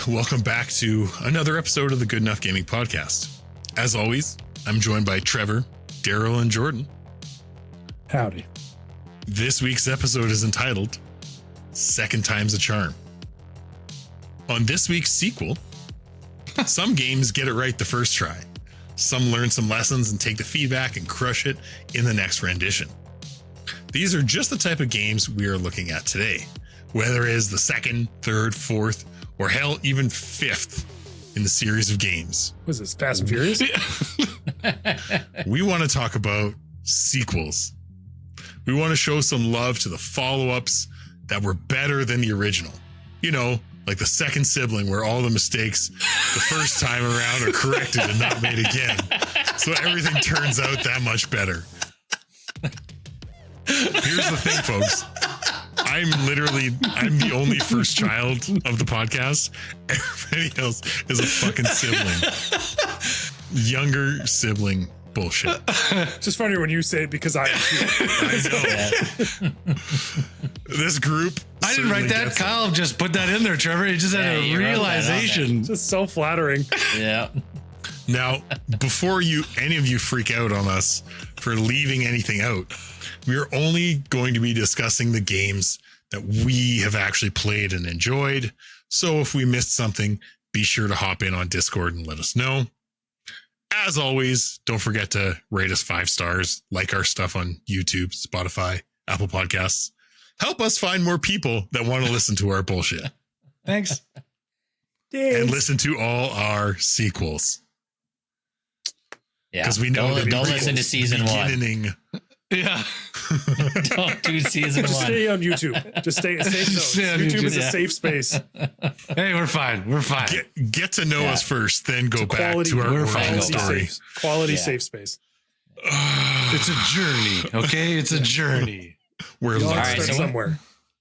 welcome back to another episode of the Good Enough Gaming Podcast. As always, I'm joined by Trevor, Daryl, and Jordan. Howdy. This week's episode is entitled Second Time's a Charm. On this week's sequel, some games get it right the first try. Some learn some lessons and take the feedback and crush it in the next rendition. These are just the type of games we are looking at today, whether it is the second, third, fourth, or hell, even fifth in the series of games. Was this Fast and Furious? We want to talk about sequels. We want to show some love to the follow-ups that were better than the original. You know, like the second sibling where all the mistakes the first time around are corrected and not made again. So everything turns out that much better. Here's the thing, folks. I'm the only first child of the podcast. Everybody else is a fucking sibling. Younger sibling bullshit. It's just funny when you say it because I know. This group. I didn't write that. Kyle just put that in there, Trevor. He just had a realization. Just so flattering. Yeah. Now, before any of you freak out on us for leaving anything out, we're only going to be discussing the games that we have actually played and enjoyed. So if we missed something, be sure to hop in on Discord and let us know. As always, don't forget to rate us 5 stars, like our stuff on YouTube, Spotify, Apple Podcasts. Help us find more people that want to listen to our bullshit. Thanks. And listen to all our sequels. Yeah. Because we know don't listen to season 1. Yeah. Don't do season 1. Just stay on YouTube. Just stay safe. YouTube is a safe space. Hey, we're fine. We're fine. Get to know us first, then go back to our origin story. Quality safe space. It's a journey. Okay, it's a journey. We're learning somewhere.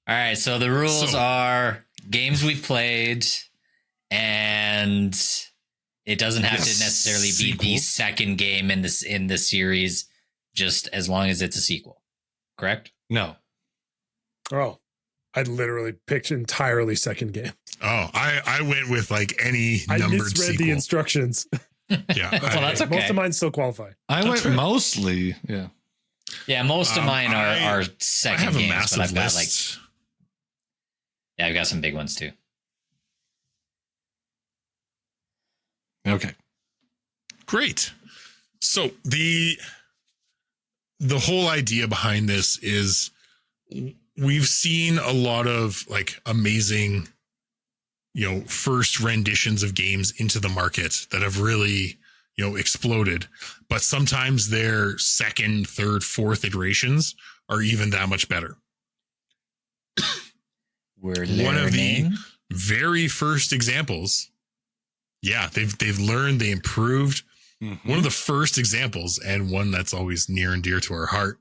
All right. So the rules are games we've played, and it doesn't have to necessarily be the second game in the series, just as long as it's a sequel. Correct? No. Oh, I'd literally picked entirely second game. Oh, I went with like any numbered I misread sequel. the instructions. Yeah. That's okay. Most of mine still qualify. I went mostly. Yeah. Yeah, most of mine are second games, but I've got list. I've got some big ones too. Okay. Great. So the whole idea behind this is we've seen a lot of like amazing, first renditions of games into the market that have really, exploded. But sometimes their second, third, fourth iterations are even that much better. We're learning. One of the very first examples. Yeah, they've learned, they improved. Mm-hmm. One of the first examples, and one that's always near and dear to our heart,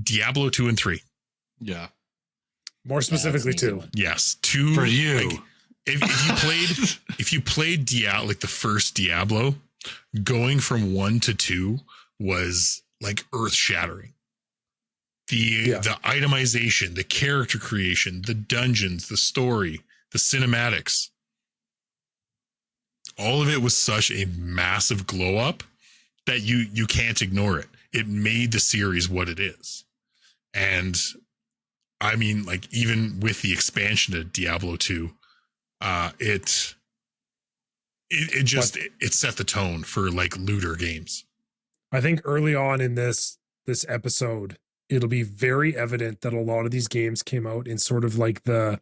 Diablo 2 and 3. Yeah. More specifically, 2. Yes, 2 for you. Like, if you played Diablo, like the first Diablo, going from 1 to 2 was like earth shattering. The itemization, the character creation, the dungeons, the story, the cinematics. All of it was such a massive glow up that you can't ignore it. It made the series what it is. And I mean, like, even with the expansion to Diablo 2, it set the tone for like looter games. I think early on in this episode, it'll be very evident that a lot of these games came out in sort of like the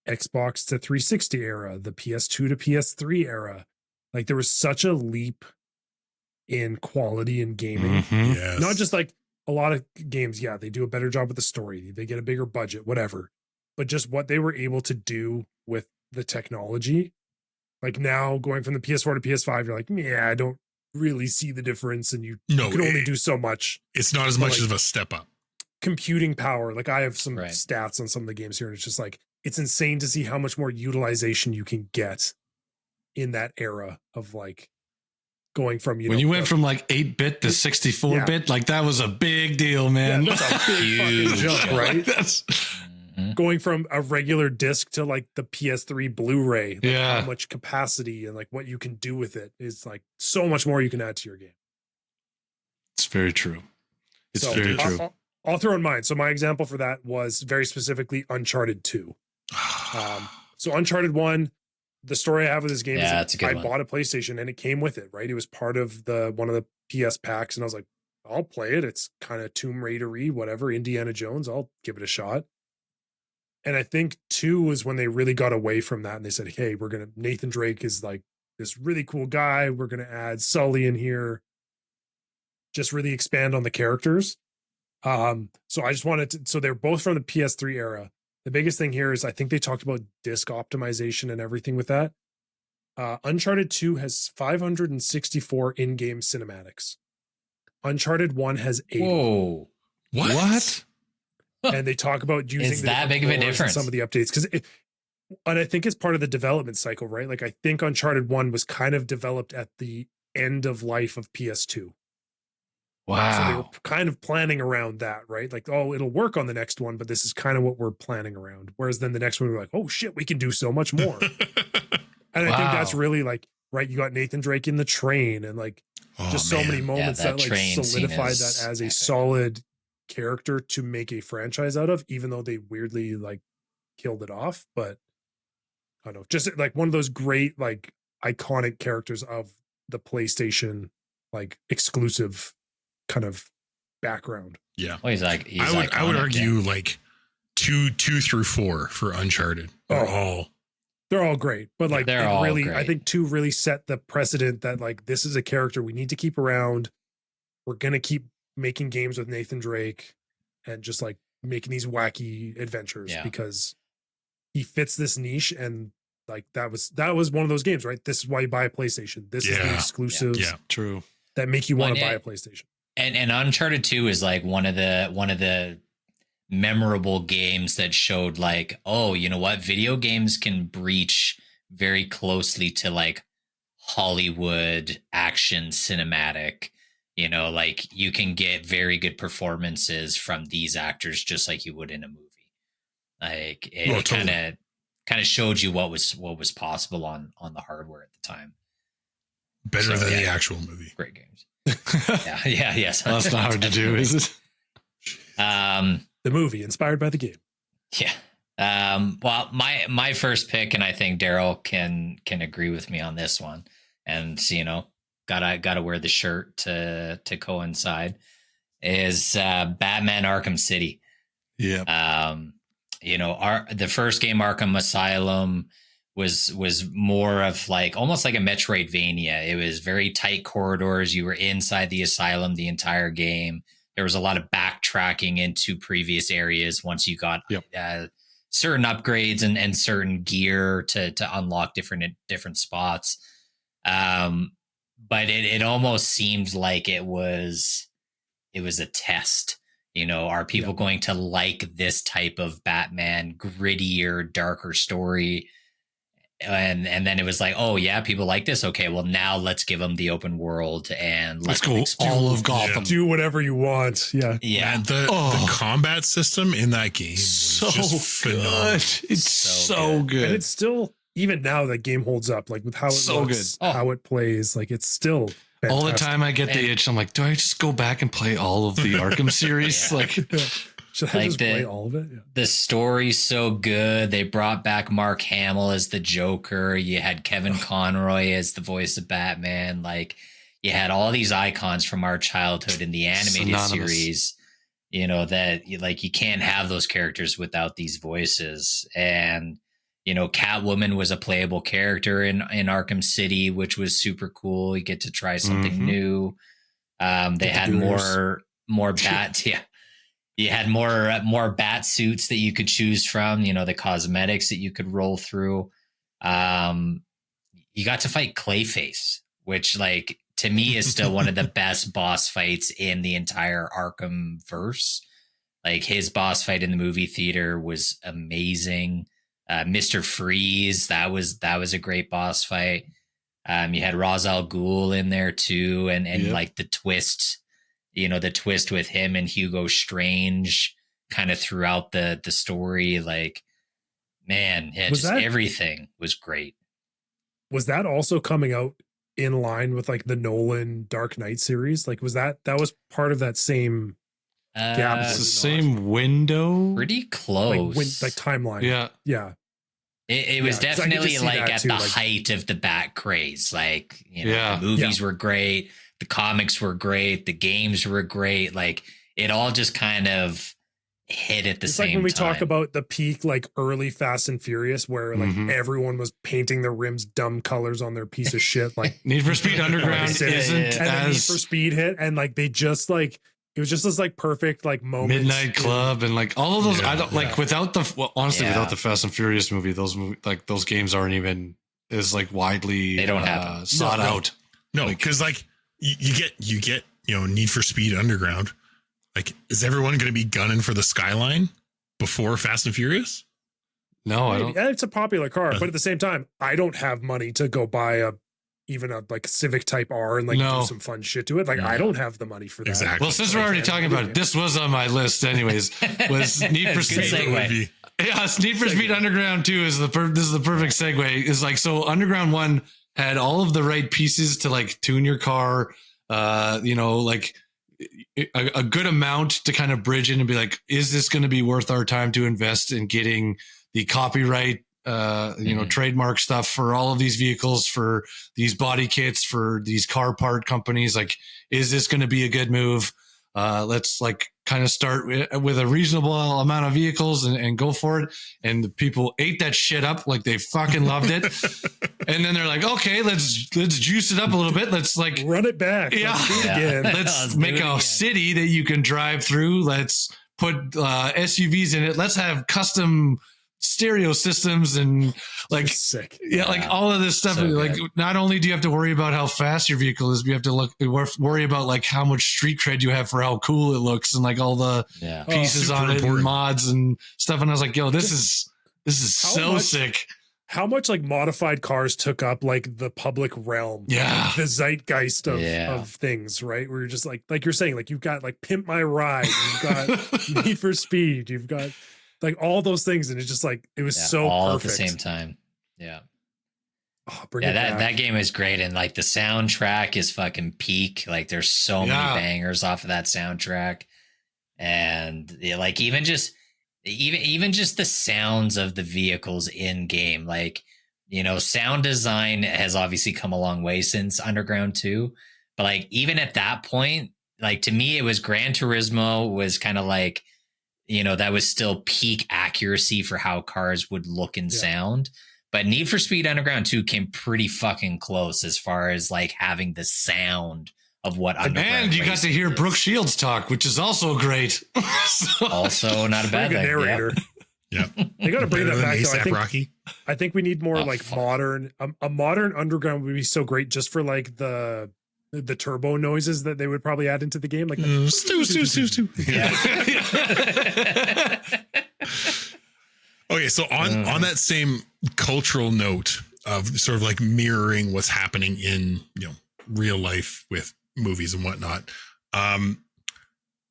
Xbox to 360 era, the PS2 to PS3 era. Like there was such a leap in quality in gaming. Mm-hmm. Yes. Not just like a lot of games, yeah, they do a better job with the story, they get a bigger budget, whatever. But just what they were able to do with the technology. Like now going from the PS4 to PS5, you're like, yeah, I don't really see the difference. And you can only do so much. It's not as much as a step up. Computing power. Like I have some stats on some of the games here, and it's just like, it's insane to see how much more utilization you can get in that era of like going from, when you went from like 8-bit to 64-bit, like that was a big deal, man. Yeah, that's a big fucking jump, right? going from a regular disc to like the PS3 Blu-ray, like Yeah. how much capacity and like what you can do with it is like so much more you can add to your game. It's very true. It's So very true. I'll throw in mine. So my example for that was very specifically Uncharted 2. So Uncharted 1, the story I have with this game is that's a good I one. bought a PlayStation and it came with it, right? It was part of one of the PS packs, and I was like, I'll play it. It's kind of Tomb Raider-y, whatever, Indiana Jones. I'll give it a shot. And I think 2 was when they really got away from that and they said, hey, Nathan Drake is like this really cool guy. We're gonna add Sully in here. Just really expand on the characters. So I just wanted to, so they're both from the PS3 era. The biggest thing here is I think they talked about disc optimization and everything with that. Uncharted 2 has 564 in-game cinematics. Uncharted 1 has 80. Whoa. What? And they talk about using It's that big of a difference. Some of the updates and I think it's part of the development cycle, right? Like I think Uncharted 1 was kind of developed at the end of life of PS2. Wow. So they were kind of planning around that, right? Like, oh, it'll work on the next one, but this is kind of what we're planning around. Whereas then the next one, we're like, oh shit, we can do so much more. And I think that's really like, right, you got Nathan Drake in the train and like so many moments that like solidified that as a solid character to make a franchise out of, even though they weirdly like killed it off. But I don't know, just like one of those great, like iconic characters of the PlayStation, like exclusive kind of background. Yeah. Well, he's I would argue like two through 4 for Uncharted. They're all great, but like they're all really, great. I think 2 really set the precedent that like this is a character we need to keep around. We're gonna keep making games with Nathan Drake and just like making these wacky adventures because he fits this niche, and like that was one of those games, right? This is why you buy a PlayStation. This is the exclusives True. that make you want to buy a PlayStation. And Uncharted 2 is like one of the memorable games that showed like, oh, you know what? Video games can breach very closely to like Hollywood action cinematic. You know, like you can get very good performances from these actors just like you would in a movie. Like it kind of showed you what was possible on the hardware at the time. Better than the actual movie. Great games. Yes. Well, that's not hard to do, is it? The movie inspired by the game. Yeah. Well, my first pick, and I think Daryl can agree with me on this one, and you know, gotta wear the shirt to coincide, is Batman Arkham City. Yeah. You know, the first game, Arkham Asylum, was more of like almost like a Metroidvania. It was very tight corridors. You were inside the asylum the entire game. There was a lot of backtracking into previous areas once you got certain upgrades and certain gear to unlock different spots. But it almost seemed like it was a test. You know, are people going to like this type of Batman, grittier, darker story? And then it was like, oh yeah, people like this. Okay, well now let's give them the open world and let's go all of Gotham. Do whatever you want. Yeah. Man, the combat system in that game was just phenomenal. It's so good. And it's still, even now, that game holds up. Like with how it looks, how it plays. Like it's still fantastic. All the time I get the itch. I'm like, do I just go back and play all of the Arkham series? Like, should I just play all of it? Yeah. The story's so good. They brought back Mark Hamill as the Joker. You had Kevin Conroy as the voice of Batman. Like, you had all these icons from our childhood in the animated series. You know that you can't have those characters without these voices. And you know, Catwoman was a playable character in Arkham City, which was super cool. You get to try something new. They had more bats. Yeah. You had more bat suits that you could choose from, you know, the cosmetics that you could roll through. You got to fight Clayface, which like to me is still one of the best boss fights in the entire Arkham verse. Like his boss fight in the movie theater was amazing. Mr. Freeze, that was a great boss fight. You had Ra's al Ghul in there too, and like the twist. You know, the twist with him and Hugo Strange kind of throughout the story. Like, man, yeah, just everything was great. Was that also coming out in line with like the Nolan Dark Knight series? Like, was that was part of that same gap? It's the same window. Pretty close. Like timeline. Yeah. It was definitely like at the height of the Bat craze. Like, you know, the movies were great. The comics were great. The games were great. Like, it all just kind of hit at the same time. It's like when we talk about the peak, like early Fast and Furious, where like everyone was painting their rims dumb colors on their piece of shit. Like Need for Speed Underground isn't and Need for Speed hit, and like they just like it was just this like perfect like moment. Midnight Club and like all of those. I don't like without the without the Fast and Furious movie, those games aren't even as like widely they don't have sought out. No, because like you get Need for Speed Underground. Like, is everyone going to be gunning for the Skyline before Fast and Furious? No, I don't. It's a popular car, but at the same time, I don't have money to go buy even a like Civic Type R and like do some fun shit to it. Like, I don't have the money for that. Exactly. Well, since we're already talking about it, this was on my list anyways. Was Need for Speed? Yes, Need for Speed Underground 2 is this is the perfect segue. Is like, so Underground 1 had all of the right pieces to like tune your car, like a good amount to kind of bridge in and be like, is this going to be worth our time to invest in getting the copyright, trademark stuff for all of these vehicles, for these body kits, for these car part companies? Like, is this going to be a good move? Let's like kind of start with a reasonable amount of vehicles and go for it. And the people ate that shit up. Like, they fucking loved it. And then they're like, okay, let's juice it up a little bit. Let's like run it back. Yeah. Let's do it again. Let's make a city that you can drive through. Let's put SUVs in it. Let's have custom stereo systems and like sick. Yeah, like all of this stuff. So like, good. not only do you have to worry about how fast your vehicle is, but you have to worry about like how much street cred you have for how cool it looks and like all the pieces on it and mods and stuff. And I was like, yo, this is so sick. How much like modified cars took up like the public realm, like, the zeitgeist of things, right? Where you're just like you're saying, like you've got like Pimp My Ride, you've got Need for Speed, you've got like all those things, and it's just like it was so all perfect. at the same time. Yeah. Oh, that game is great, and like the soundtrack is fucking peak. Like, there's so many bangers off of that soundtrack, and like even just the sounds of the vehicles in game. Like, sound design has obviously come a long way since Underground 2, but like even at that point, like to me, it was Gran Turismo was kind of like, that was still peak accuracy for how cars would look and sound. But Need for Speed Underground 2 came pretty fucking close as far as like having the sound of what Underground. And you got to hear Brooke Shields talk, which is also great. Also not a bad thing. Narrator. Yeah. They got to bring that back. ASAP Rocky. I think we need more modern. A modern Underground would be so great just for like the turbo noises that they would probably add into the game, like stew. Yeah. Okay, so on that same cultural note of sort of like mirroring what's happening in real life with movies and whatnot,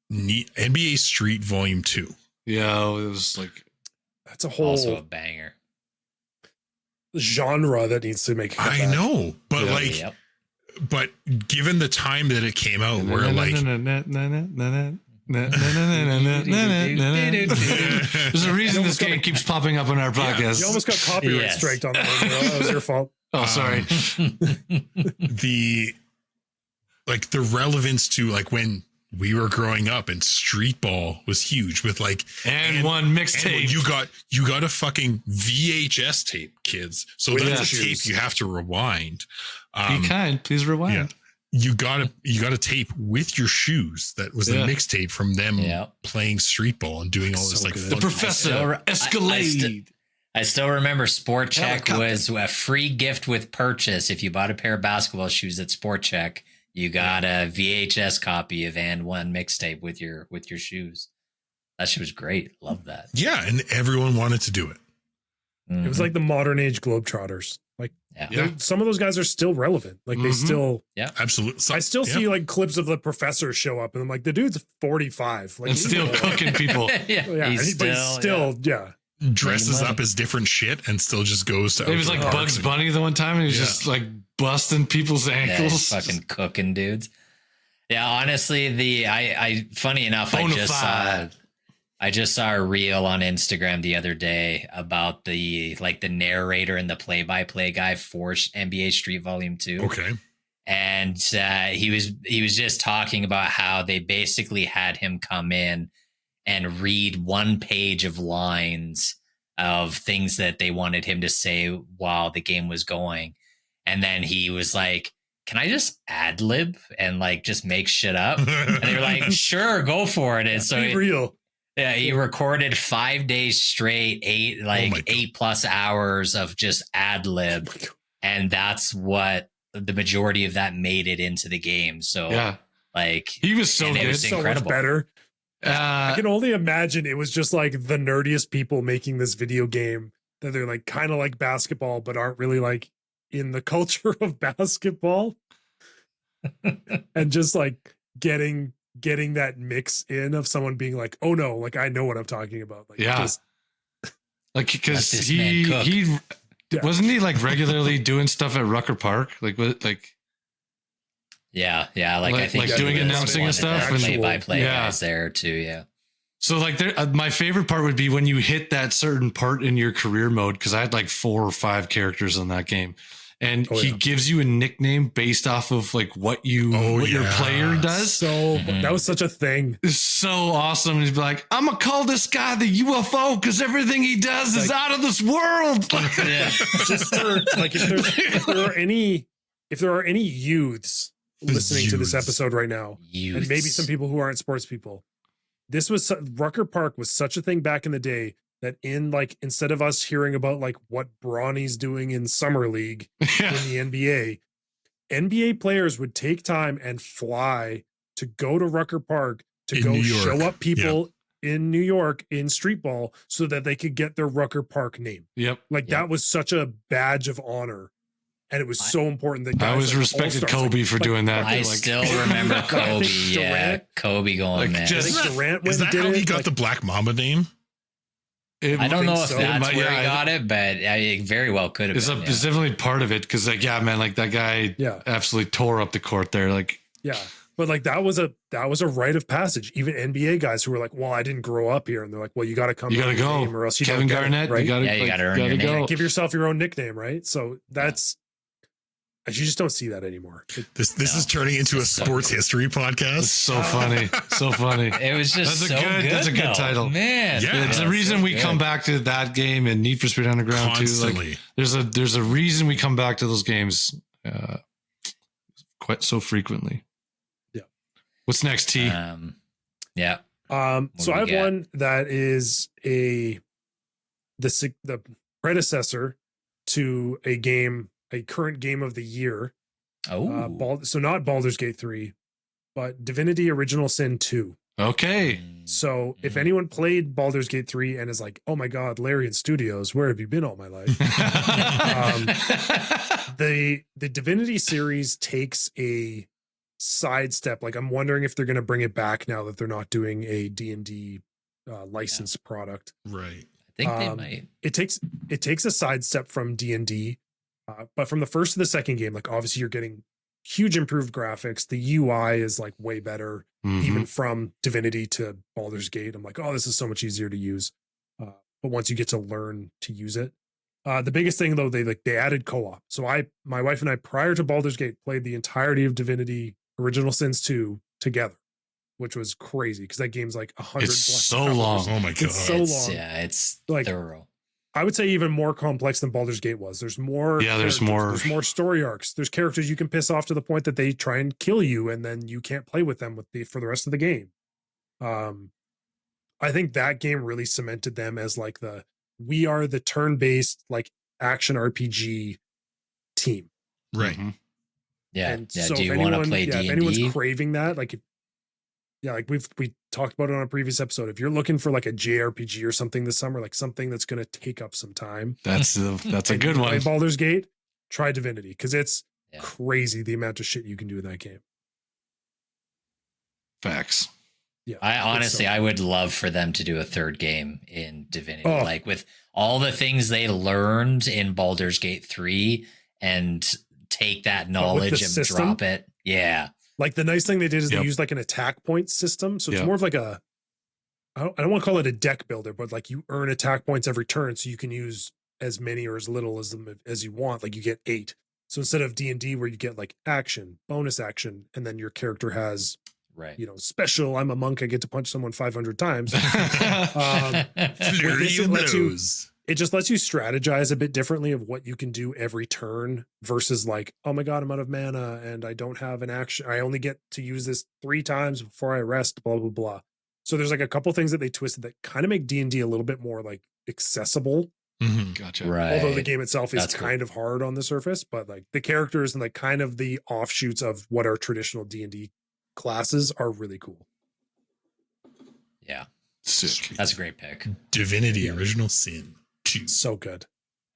NBA Street Volume 2. Yeah, it was like that's a whole also a banger genre that needs to make. I know, but but given the time that it came out, where like there's a reason this game keeps popping up on our podcast. You almost got copyright striked on that one. That was your fault. Oh, sorry. The relevance to like when we were growing up and street ball was huge with like one mixtape. You got a fucking VHS tape, kids. So that's a tape you have to rewind. Be kind, please rewind. Yeah. You got a tape with your shoes that was the mixtape from them playing street ball and doing all this like the Professor Escalade. I still remember Sport Check was a free gift with purchase. If you bought a pair of basketball shoes at Sport Check, you got a VHS copy of And One mixtape with your shoes. That shit was great. Love that. Yeah, and everyone wanted to do it. It was like the modern age Globetrotters. Like some of those guys are still relevant. Like they still, absolutely. I still see like clips of the professor show up, and I'm like, the dude's 45, like and still cooking people. He's still dresses up as different shit and still just goes to. It was like Bugs Bunny the one time, and he was just like busting people's ankles, fucking cooking dudes. Yeah, honestly, I funny enough, I just saw a reel on Instagram the other day about the narrator and the play-by-play guy for NBA Street Volume 2. Okay. And he was just talking about how they basically had him come in and read one page of lines of things that they wanted him to say while the game was going. And then he was like, can I just ad lib and like just make shit up? And they were like, sure, go for it. And so be real. Yeah, he recorded 5 days straight, 8+ hours of just ad lib. And that's what the majority of that made it into the game. So like he was so good, so much better. I can only imagine it was just like the nerdiest people making this video game that they're like kind of like basketball, but aren't really like in the culture of basketball. And just like getting that mix in of someone being like, oh no, like I know what I'm talking about. Like, like because he wasn't he like regularly doing stuff at Rucker Park, like what, like like I think like doing announcing and stuff, and play-by-play guys there too. Yeah. So like there, my favorite part would be when you hit that certain part in your career mode, because I had like 4 or 5 characters in that game. And he gives you a nickname based off of like what your player does. So that was such a thing. It's so awesome. He's like, I'm gonna call this guy the UFO because everything he does is out of this world. Just for, like if there are any youths listening to this episode right now, and maybe some people who aren't sports people, Rucker Park was such a thing back in the day. That instead of us hearing about like what Bronny's doing in Summer League in the NBA players would take time and fly to go to Rucker Park to go show up people in New York in street ball so that they could get their Rucker Park name. That was such a badge of honor. And it was so important that guys I always respected Kobe for doing that. I still remember Kobe. Kobe going, man. I think Durant is that how he got the Black Mamba name? I don't know if that's where he got it, but it very well could have been. It's definitely part of it, because like, like that guy absolutely tore up the court there. Like, but like that was a rite of passage. Even NBA guys who were like, well, I didn't grow up here, and they're like, well, you got to come, you got to go, or else you Kevin don't Garnett, right? you got to earn your name. Give yourself your own nickname, right? So that's. You just don't see that anymore. This is turning into a sports history podcast. It's so funny. So funny. It was just that's a good title. Man. Yeah. It's the reason we come back to that game and Need for Speed Underground constantly. Too. Like there's a reason we come back to those games quite so frequently. Yeah. What's next, T? So I have one that is the predecessor to a current game of the year. So not Baldur's Gate 3, but Divinity Original Sin 2. Okay. So if anyone played Baldur's Gate 3 and is like, oh my God, Larian Studios, where have you been all my life? The Divinity series takes a sidestep. Like I'm wondering if they're going to bring it back now that they're not doing a D&D licensed product. Right. I think they might. It takes a sidestep from D&D. But from the first to the second game, like obviously you're getting huge improved graphics. The UI is like way better, even from Divinity to Baldur's Gate. I'm like, oh, this is so much easier to use. But once you get to learn to use it, the biggest thing though, they added co-op. So my wife and I, prior to Baldur's Gate, played the entirety of Divinity Original Sins 2 together, which was crazy because that game's like 100 it's plus so hours. long. Oh my God. It's so long. Yeah, it's like thorough. I would say even more complex than Baldur's Gate was. There's more. Yeah, there's more story arcs. There's characters you can piss off to the point that they try and kill you, and then you can't play with them for the rest of the game. I think that game really cemented them as like we are the turn-based like action RPG team. Right. Mm-hmm. Yeah. And yeah. so Do you want to play D&D? If anyone's craving that, like, like we talked about it on a previous episode. If you're looking for like a JRPG or something this summer, like something that's going to take up some time, that's a good one. Baldur's Gate, try Divinity, because it's crazy the amount of shit you can do in that game. Facts. Yeah, I would love for them to do a third game in Divinity, like with all the things they learned in Baldur's Gate 3 and take that knowledge and drop it. Yeah. Like the nice thing they did is they used like an attack point system. So it's more of like I don't want to call it a deck builder, but like you earn attack points every turn. So you can use as many or as little as them as you want. Like you get 8. So instead of D&D where you get like action, bonus action, and then your character has, you know, special, I'm a monk, I get to punch someone 500 times. It just lets you strategize a bit differently of what you can do every turn versus like, oh my God, I'm out of mana and I don't have an action. I only get to use this 3 times before I rest, blah, blah, blah. So there's like a couple things that they twisted that kind of make D&D a little bit more like accessible. Mm-hmm. Gotcha. Right. Although the game itself is kind of hard on the surface, but like the characters and like kind of the offshoots of what are traditional D&D classes are really cool. Yeah. Sick. That's a great pick. Divinity Original Sin 2. So good.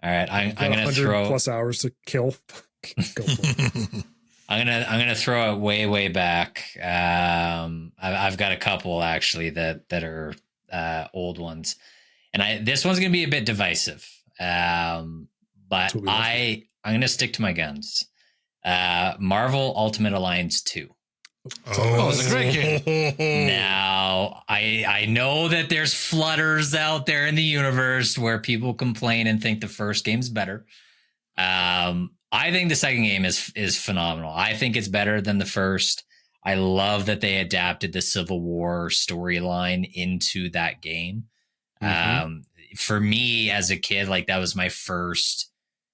All right. I'm going to throw plus hours to kill. Go for it. I'm gonna throw it way back. I've got a couple actually that are old ones, and this one's gonna be a bit divisive. But I'm gonna stick to my guns. Marvel Ultimate Alliance 2. Oh, it's a great game. Now, I know that there's flutters out there in the universe where people complain and think the first game's better. I think the second game is phenomenal. I think it's better than the first. I love that they adapted the Civil War storyline into that game. Mm-hmm. For me as a kid, like that was my first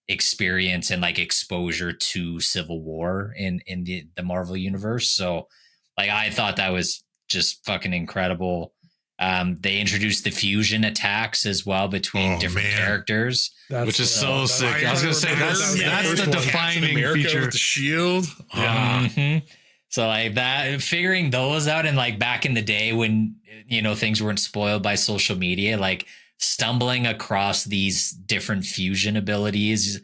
experience and like exposure to Civil War in the Marvel universe. So like I thought that was just fucking incredible. They introduced the fusion attacks as well between different characters, which is so sick. I was gonna say that's the defining feature with the shield. Mm-hmm. So like that, figuring those out, and like back in the day when things weren't spoiled by social media, like stumbling across these different fusion abilities,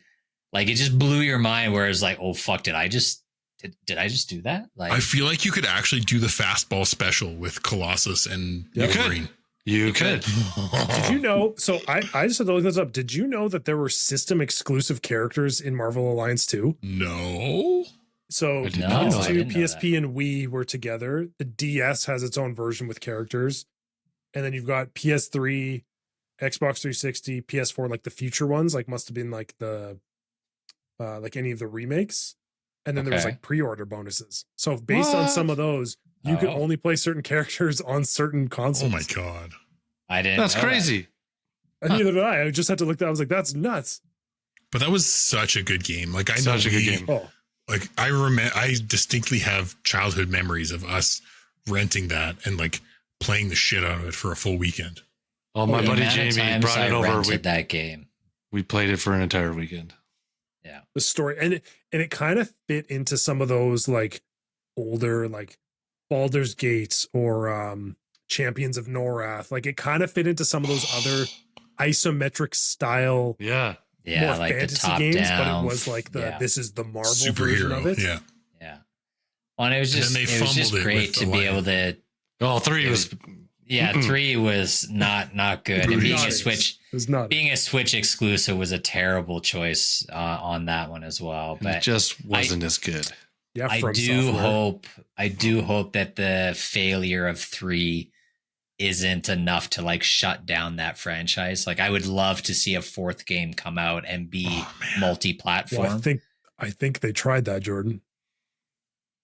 like it just blew your mind. Whereas like, oh fuck, did I just do that? Like, I feel like you could actually do the fastball special with Colossus and Wolverine. You could. Did you know? So I just had to look this up. Did you know that there were system exclusive characters in Marvel Alliance 2? No. So PS2, PSP, and Wii were together. The DS has its own version with characters. And then you've got PS3, Xbox 360, PS4, like the future ones, like must have been like the like any of the remakes. And then there was like pre-order bonoses. So based on some of those, you could only play certain characters on certain consoles. Oh my God. I didn't. That's crazy. And neither did I. I just had to look that. I was like, that's nuts. But that was such a good game. Like I know such a good game. Oh. Like I distinctly have childhood memories of us renting that and like playing the shit out of it for a full weekend. Oh, my buddy Jamie brought it over. We that game. We played it for an entire weekend. Yeah, the story and it kind of fit into some of those like older like Baldur's Gate or Champions of Norath. Like it kind of fit into some of those other isometric style. Yeah, more like fantasy the top games, down. but it was like this is the Marvel version of it. Yeah. Well, and it was just great to be able to. Oh, 3 was. Yeah, 3 was not good. And being a Switch exclusive was a terrible choice on that one as well. But it just wasn't as good. Yeah, I do hope that the failure of 3 isn't enough to like shut down that franchise. Like I would love to see a 4th game come out and be multi-platform. Well, I think they tried that, Jordan.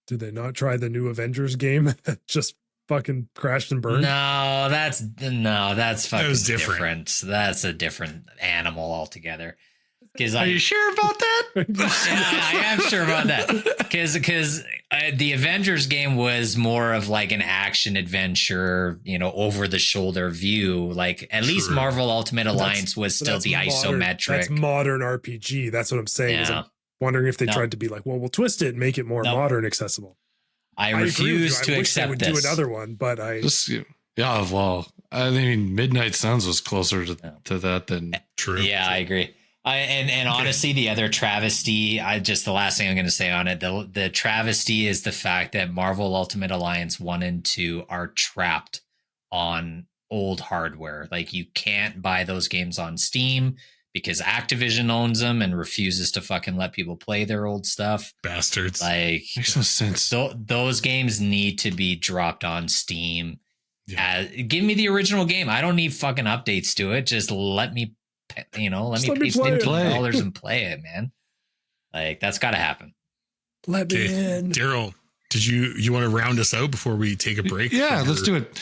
Did they not try the new Avengers game that just fucking crashed and burned? No, that's fucking different. That's a different animal altogether. Are you sure about that? Yeah, I am sure about that. Because the Avengers game was more of like an action adventure, over the shoulder view. Like at least Marvel Ultimate Alliance was still the isometric. That's modern RPG. That's what I'm saying. I'm wondering if they tried to be like, well, we'll twist it and make it more modern accessible. I refuse to accept this. Do another one, but well, I mean, Midnight Suns was closer to that than true. Yeah, I agree. And honestly, the other travesty, the last thing I'm going to say on it, the travesty is the fact that Marvel Ultimate Alliance 1 and 2 are trapped on old hardware. Like, you can't buy those games on Steam because Activision owns them and refuses to fucking let people play their old stuff. Bastards. Like, makes no sense. Those games need to be dropped on Steam. Yeah. Give me the original game. I don't need fucking updates to it. Just let me pay $15 and play it, man. Like, that's got to happen. Let me in. Daryl, did you want to round us out before we take a break? Yeah, let's do it.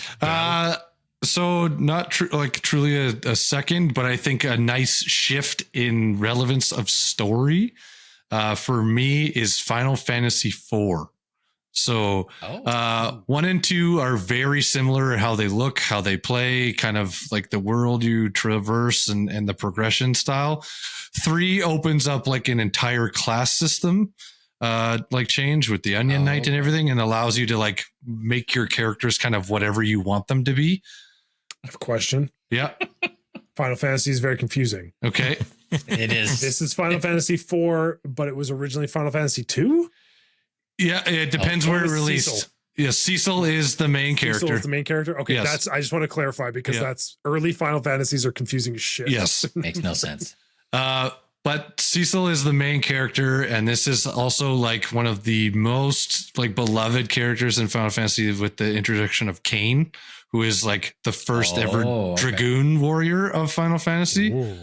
So not truly a second, but I think a nice shift in relevance of story for me is Final Fantasy IV. So 1 and 2 are very similar, how they look, how they play, kind of like the world you traverse and the progression style. 3 opens up like an entire class system, like change with the Onion Knight and everything, and allows you to like make your characters kind of whatever you want them to be. I have a question. Yeah. Final Fantasy is very confusing. Okay. It is. This is Final Fantasy IV, but it was originally Final Fantasy II? Yeah, it depends where it released. Cecil. Yeah, Cecil is the main character. Cecil is the main character? Okay, yes. I just want to clarify because that's early Final Fantasies are confusing as shit. Yes. Makes no sense. But Cecil is the main character, and this is also like one of the most like beloved characters in Final Fantasy with the introduction of Kain, who is like the first ever Dragoon warrior of Final Fantasy. Ooh.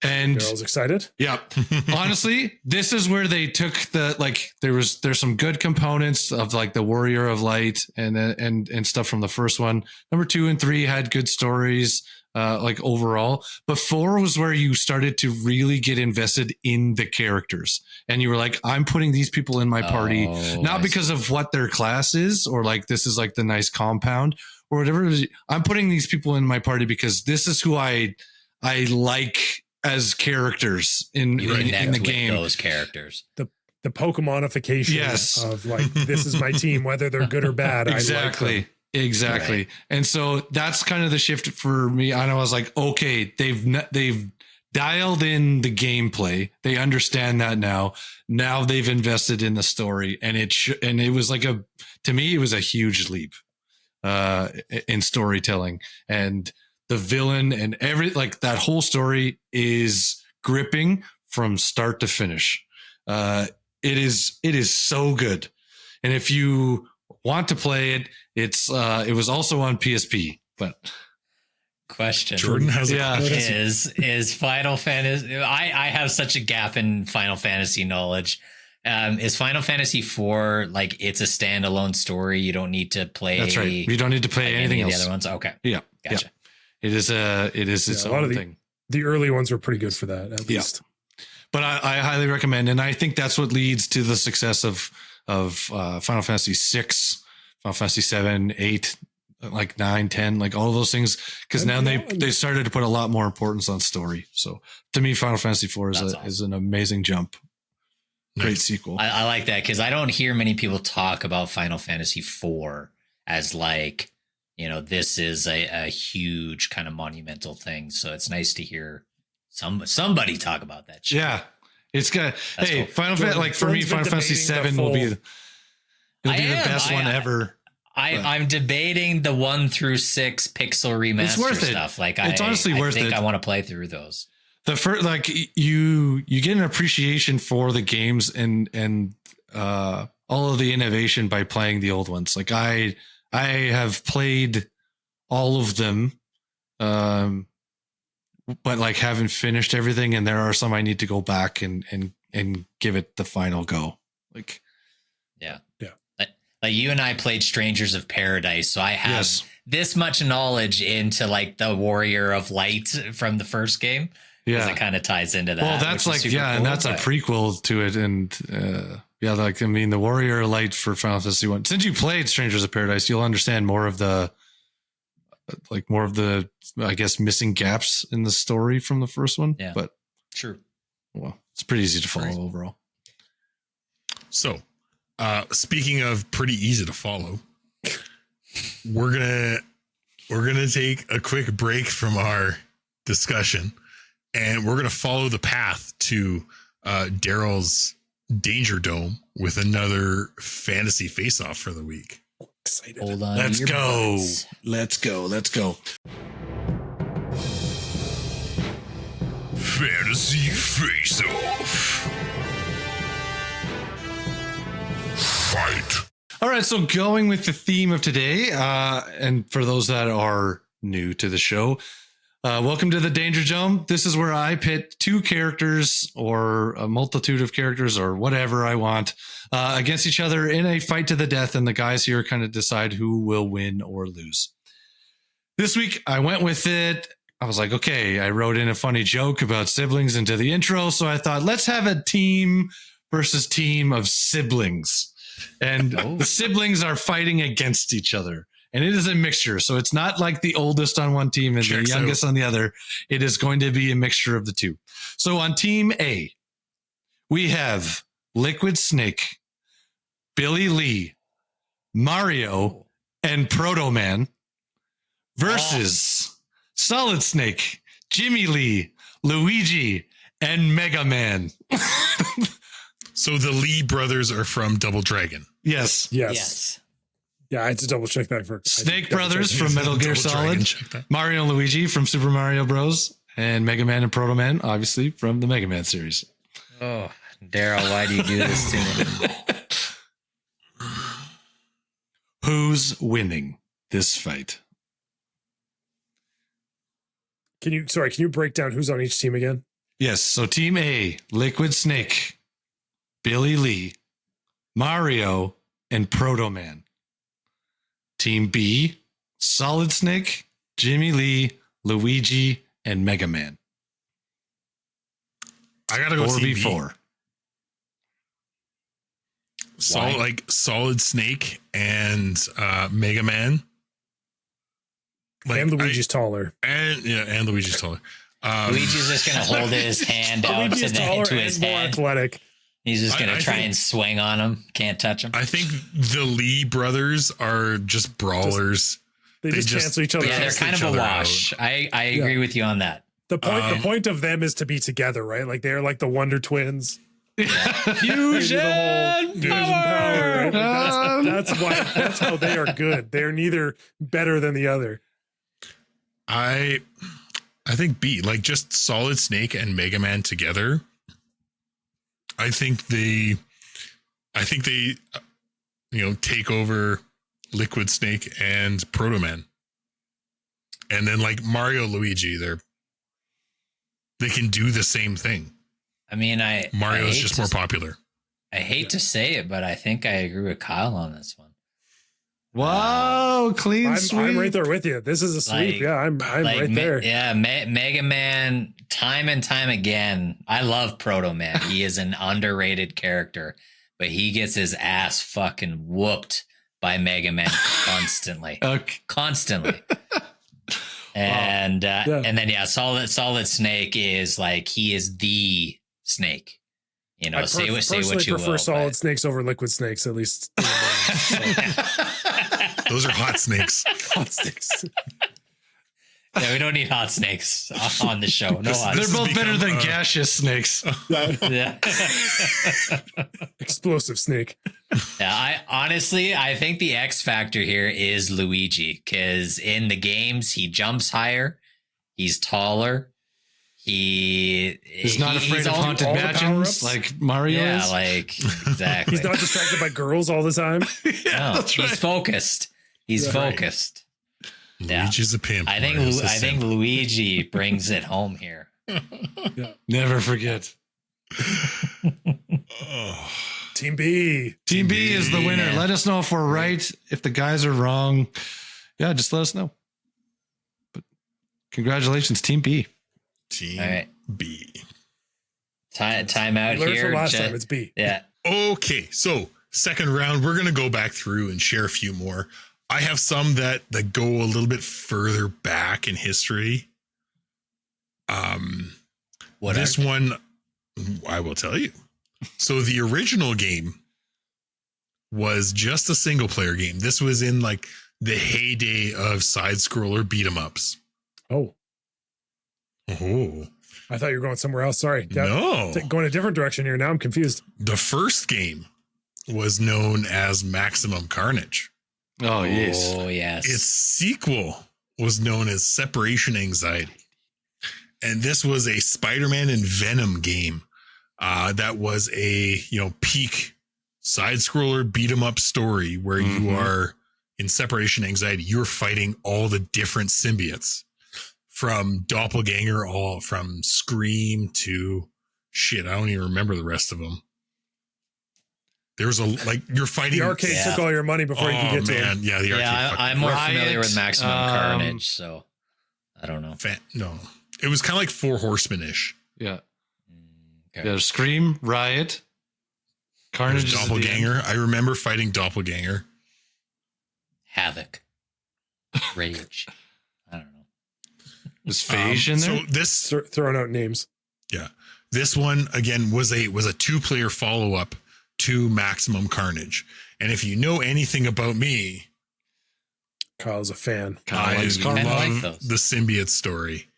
And Daryl's excited. Yeah. Honestly, this is where they took there's some good components of like the Warrior of Light and stuff from the first one. Number 2 and 3 had good stories, like overall, but 4 was where you started to really get invested in the characters. And you were like, I'm putting these people in my party, not because of what their class is, or like, this is like the nice compound or whatever. I'm putting these people in my party because this is who I like as characters in the game. Those characters, the Pokemonification of like, this is my team, whether they're good or bad. Exactly. I like them. Exactly. Right. And so that's kind of the shift for me. And I was like, okay, they've dialed in the gameplay. They understand that now. Now they've invested in the story, and it was like to me, it was a huge leap in storytelling, and the villain and that whole story is gripping from start to finish. It is so good. And if you want to play it, it was also on PSP, but question. Jordan has is Final Fantasy. I have such a gap in Final Fantasy knowledge. Is Final Fantasy IV like it's a standalone story? You don't need to play. That's right. You don't need to play anything else. The other ones. Okay. Yeah. Gotcha. Yeah. It is its own thing. The early ones were pretty good for that, at least. But I highly recommend, and I think that's what leads to the success of Final Fantasy VI, Final Fantasy 7, 8, like 9, 10, like all those things. Because now they started to put a lot more importance on story. So to me, Final Fantasy IV is an amazing jump. Great sequel. I like that because I don't hear many people talk about Final Fantasy IV as like, this is a huge kind of monumental thing. So it's nice to hear somebody talk about that shit. Yeah. It's good. Hey, cool. Final Fantasy, like for me, Final Fantasy 7 will be the best one ever. I'm debating the 1 through 6 pixel remaster stuff. Like it's honestly worth it. I think I want to play through those. The first, like you get an appreciation for the games and all of the innovation by playing the old ones. Like I have played all of them, but like haven't finished everything. And there are some I need to go back and give it the final go. Like, yeah. Like you and I played Strangers of Paradise, so I have this much knowledge into like the Warrior of Light from the first game. Yeah, it kind of ties into that. Well, that's like cool, and that's a prequel to it, and like I mean, the Warrior of Light for Final Fantasy 1. Since you played Strangers of Paradise, you'll understand more of the I guess missing gaps in the story from the first one. Yeah, but true. Well, it's pretty easy to follow overall. So, Speaking of pretty easy to follow, we're gonna take a quick break from our discussion, and we're gonna follow the path to Daryl's Danger Dome with another fantasy face-off for the week. Excited. Hold on. Let's to your go. butts. Let's go. Let's go. Fantasy face-off. Fight. All right. So going with the theme of today, and for those that are new to the show, welcome to the Danger Dome. This is where I pit two characters or a multitude of characters or whatever I want against each other in a fight to the death. And the guys here kind of decide who will win or lose. This week, I went with it. I was like, okay, I wrote in a funny joke about siblings into the intro. So I thought, let's have a team versus team of siblings. And the siblings are fighting against each other. And it is a mixture. So it's not like the oldest on one team and the youngest on the other. It is going to be a mixture of the two. So on team A, we have Liquid Snake, Billy Lee, Mario, and Proto Man versus Solid Snake, Jimmy Lee, Luigi, and Mega Man. So the Lee brothers are from Double Dragon. Yes. Yeah, I had to double check that for Snake Brothers from Metal Gear Solid, Mario and Luigi from Super Mario Bros, and Mega Man and Proto Man, obviously from the Mega Man series. Oh, Daryl, why do you do this to me? Who's winning this fight? Can you break down who's on each team again? Yes, so team A, Liquid Snake, Billy Lee, Mario, and Proto Man. Team B, Solid Snake, Jimmy Lee, Luigi, and Mega Man. I gotta go 4v4. Solid Snake and Mega Man. And Luigi's taller. And Luigi's taller. Luigi's just gonna hold his hand out to his head. Athletic. He's just gonna try and swing on him. Can't touch him. I think the Lee brothers are just brawlers. They just cancel each other. Yeah, they're kind of a wash. I agree with you on that. The point of them is to be together, right? Like they're like the Wonder Twins. Fusion power. Right? Like that's how they are good. They're neither better than the other. I think B, like just Solid Snake and Mega Man together. I think they take over Liquid Snake and Proto Man. And then like Mario, Luigi, they can do the same thing. I mean, Mario's just more popular. I hate to say it, but I think I agree with Kyle on this one. Wow, clean sweep. I'm right there with you. This is a sweep. Yeah, I'm right there. Yeah, Mega Man, time and time again. I love Proto Man. He is an underrated character, but he gets his ass fucking whooped by Mega Man constantly. Constantly. And and then Solid Snake is like he is the Snake. You know, say what you will. I prefer Solid Snakes over Liquid Snakes, at least. Those are hot snakes. Hot snakes. Yeah, we don't need hot snakes on the show. No hot. They're both better than gaseous snakes. Yeah. Explosive snake. Yeah, I think the X factor here is Luigi, because in the games he jumps higher, he's taller, he's not afraid of haunted mansions like Mario is. Yeah, like exactly. He's not distracted by girls all the time. He's focused. He's focused. Luigi's a pimp. I think Luigi brings it home here. Never forget. Team B. Team B is the winner. Let us know if we're right. If the guys are wrong, yeah, just let us know. But congratulations, Team B. Team B. Time out here. From last time, it's B. Yeah. Okay, so second round, we're going to go back through and share a few more. I have some that go a little bit further back in history. This one, I will tell you. So the original game was just a single player game. This was in like the heyday of side scroller beat 'em ups. Oh, I thought you were going somewhere else. Sorry. No. Going a different direction here. Now I'm confused. The first game was known as Maximum Carnage. Oh, yes. Oh, yes. Its sequel was known as Separation Anxiety. And this was a Spider-Man and Venom game that was a, peak side scroller beat 'em up story where you are in Separation Anxiety. You're fighting all the different symbiotes from Doppelganger, all from Scream to shit. I don't even remember the rest of them. There's you're fighting. The arcade took all your money before you could get to it. Yeah, the arcade. I'm more Riot, familiar with Maximum Carnage, so I don't know. No, it was kind of like Four Horsemen-ish. Yeah. Okay. There's Scream, Riot, Carnage, Doppelganger. I remember fighting Doppelganger. Havoc, Rage. I don't know. Was Phage in there? So this Throwing out names. Yeah. This one again was a 2-player follow-up to Maximum Carnage. And if you know anything about me, Kyle's a fan. I likes Carnage. love those. the symbiote story.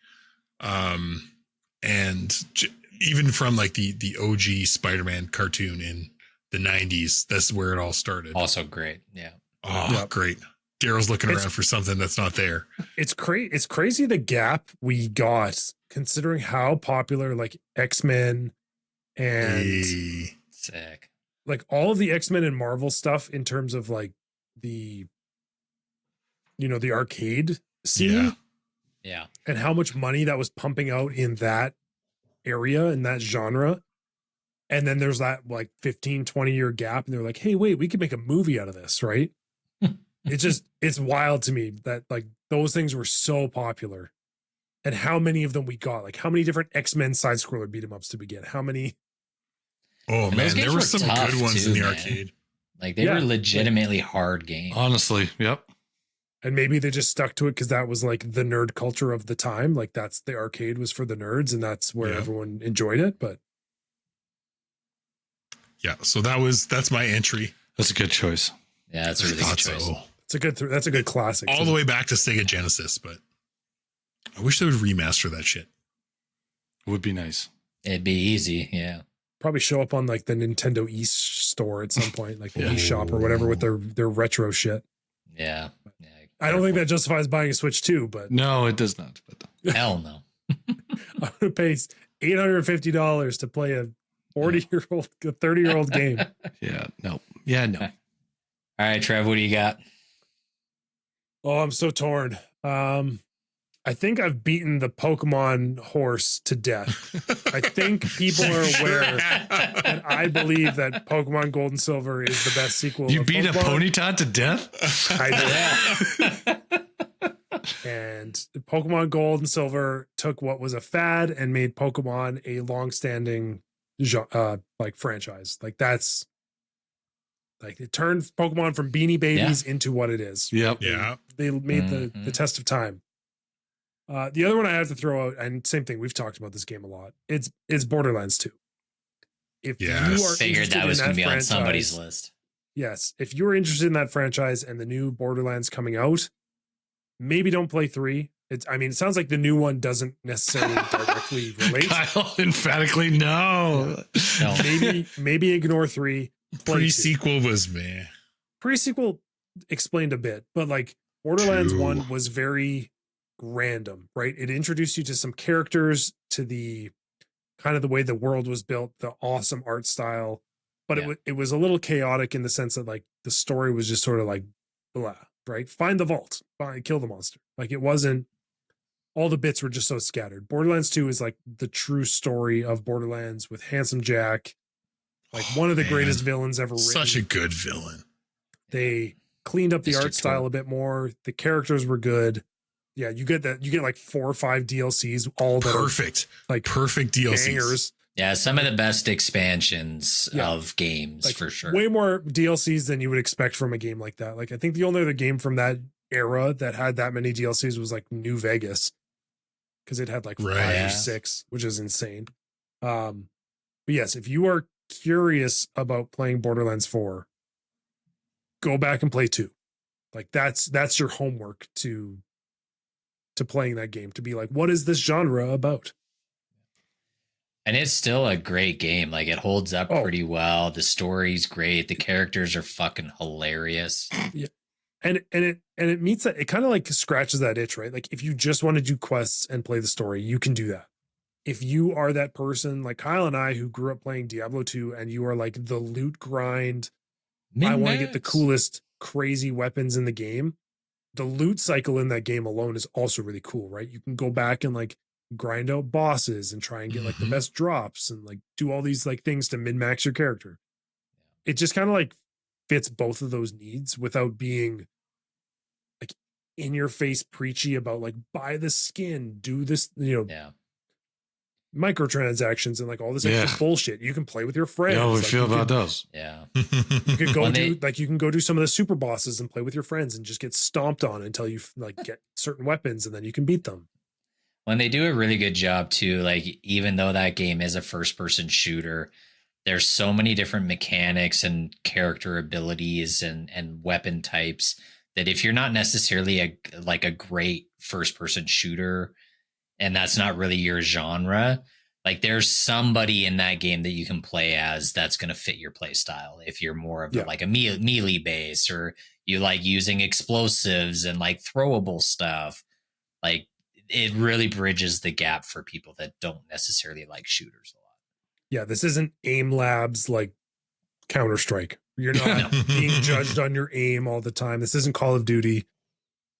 Even from like the OG Spider-Man cartoon in the 90s, that's where it all started. Also great. Yeah. Oh, great. Daryl's looking around for something that's not there. It's crazy the gap we got considering how popular like X-Men and Sick. like all of the X-Men and Marvel stuff in terms of like the arcade scene Yeah. and how much money that was pumping out in that area in that genre. And then there's that like 15-20 year gap and they're like, hey, wait, we could make a movie out of this, right? It's wild to me that like those things were so popular and how many of them we got. Like how many different X-Men side scroller beat 'em ups did we get? How many? Oh, And man, those games there were were some tough, good ones too, in the man. arcade. Like they were legitimately hard games. Honestly, yep. And maybe they just stuck to it because that was like the nerd culture of the time. Like that's the arcade was for the nerds and that's where everyone enjoyed it. But yeah, so that's my entry. That's a good choice. Yeah, that's a really good choice. So. that's a good classic. All the way back to Sega Genesis, but I wish they would remaster that shit. Would be nice. It'd be easy. Yeah. Probably show up on like the Nintendo East store at some point, like the eShop or whatever with their retro shit. Yeah. I don't think that justifies buying a Switch 2, but No, it does not. But Hell no. I'm gonna pay $850 to play a 40-year-old, 30-year-old game. yeah, no. Yeah, no. All right, Trev, what do you got? Oh, I'm so torn. I think I've beaten the Pokemon horse to death. I think people are aware that I believe that Pokemon Gold and Silver is the best sequel. You of beat Pokemon. a Ponyta to death? I did. And Pokemon Gold and Silver took what was a fad and made Pokemon a long-standing like franchise. Like that's like it turned Pokemon from Beanie Babies into what it is. Yep. Yeah. They made the test of time. The other one I have to throw out, and same thing, we've talked about this game a lot. It's Borderlands 2. If you are Figured that was going to be on somebody's list. Yes, if you're interested in that franchise and the new Borderlands coming out, maybe don't play 3. It sounds like the new one doesn't necessarily directly relate. Kyle, emphatically, no. Maybe ignore 3. Pre-sequel was meh. Pre-sequel explained a bit, but like Borderlands 1 was very random, right? It introduced you to some characters, to the kind of the way the world was built, the awesome art style, but it was a little chaotic in the sense that like the story was just sort of like blah, right? Find the vault, kill the monster. Like it wasn't, all the bits were just so scattered. Borderlands 2 is like the true story of Borderlands with Handsome Jack, like one of the greatest villains ever written. Such a good villain. They cleaned up the Mr. art style a bit more. The characters were good. Yeah, you get like 4 or 5 DLCs, all that perfect, like perfect DLCs. bangers. Yeah, some of the best expansions of games Like, for sure. Way more DLCs than you would expect from a game like that. Like I think the only other game from that era that had that many DLCs was like New Vegas, because it had like 5 or 6, which is insane. But yes, if you are curious about playing Borderlands 4, go back and play 2. Like that's your homework to playing that game, to be like, what is this genre about? And it's still a great game. Like, it holds up pretty well. The story's great. The characters are fucking hilarious. Yeah. And it meets that, it kind of like scratches that itch, right? Like, if you just want to do quests and play the story, you can do that. If you are that person like Kyle and I, who grew up playing Diablo 2, and you are like the loot grind, I want to get the coolest, crazy weapons in the game. The loot cycle in that game alone is also really cool, right? You can go back and like grind out bosses and try and get like the best drops and like do all these like things to min-max your character. It just kind of like fits both of those needs without being like in your face preachy about like, buy the skin, do this, microtransactions and like all this extra bullshit. You can play with your friends. Yeah, we like, feel about those. Yeah. You could go you can go do some of the super bosses and play with your friends and just get stomped on until you like get certain weapons, and then you can beat them. When they do a really good job too, like, even though that game is a first person shooter, there's so many different mechanics and character abilities and weapon types that if you're not necessarily a great first person shooter, and that's not really your genre, like, there's somebody in that game that you can play as that's going to fit your play style. If you're more of like a melee base, or you like using explosives and like throwable stuff, like, it really bridges the gap for people that don't necessarily like shooters a lot. Yeah, this isn't aim labs like Counter-Strike. You're not being judged on your aim all the time. This isn't Call of Duty.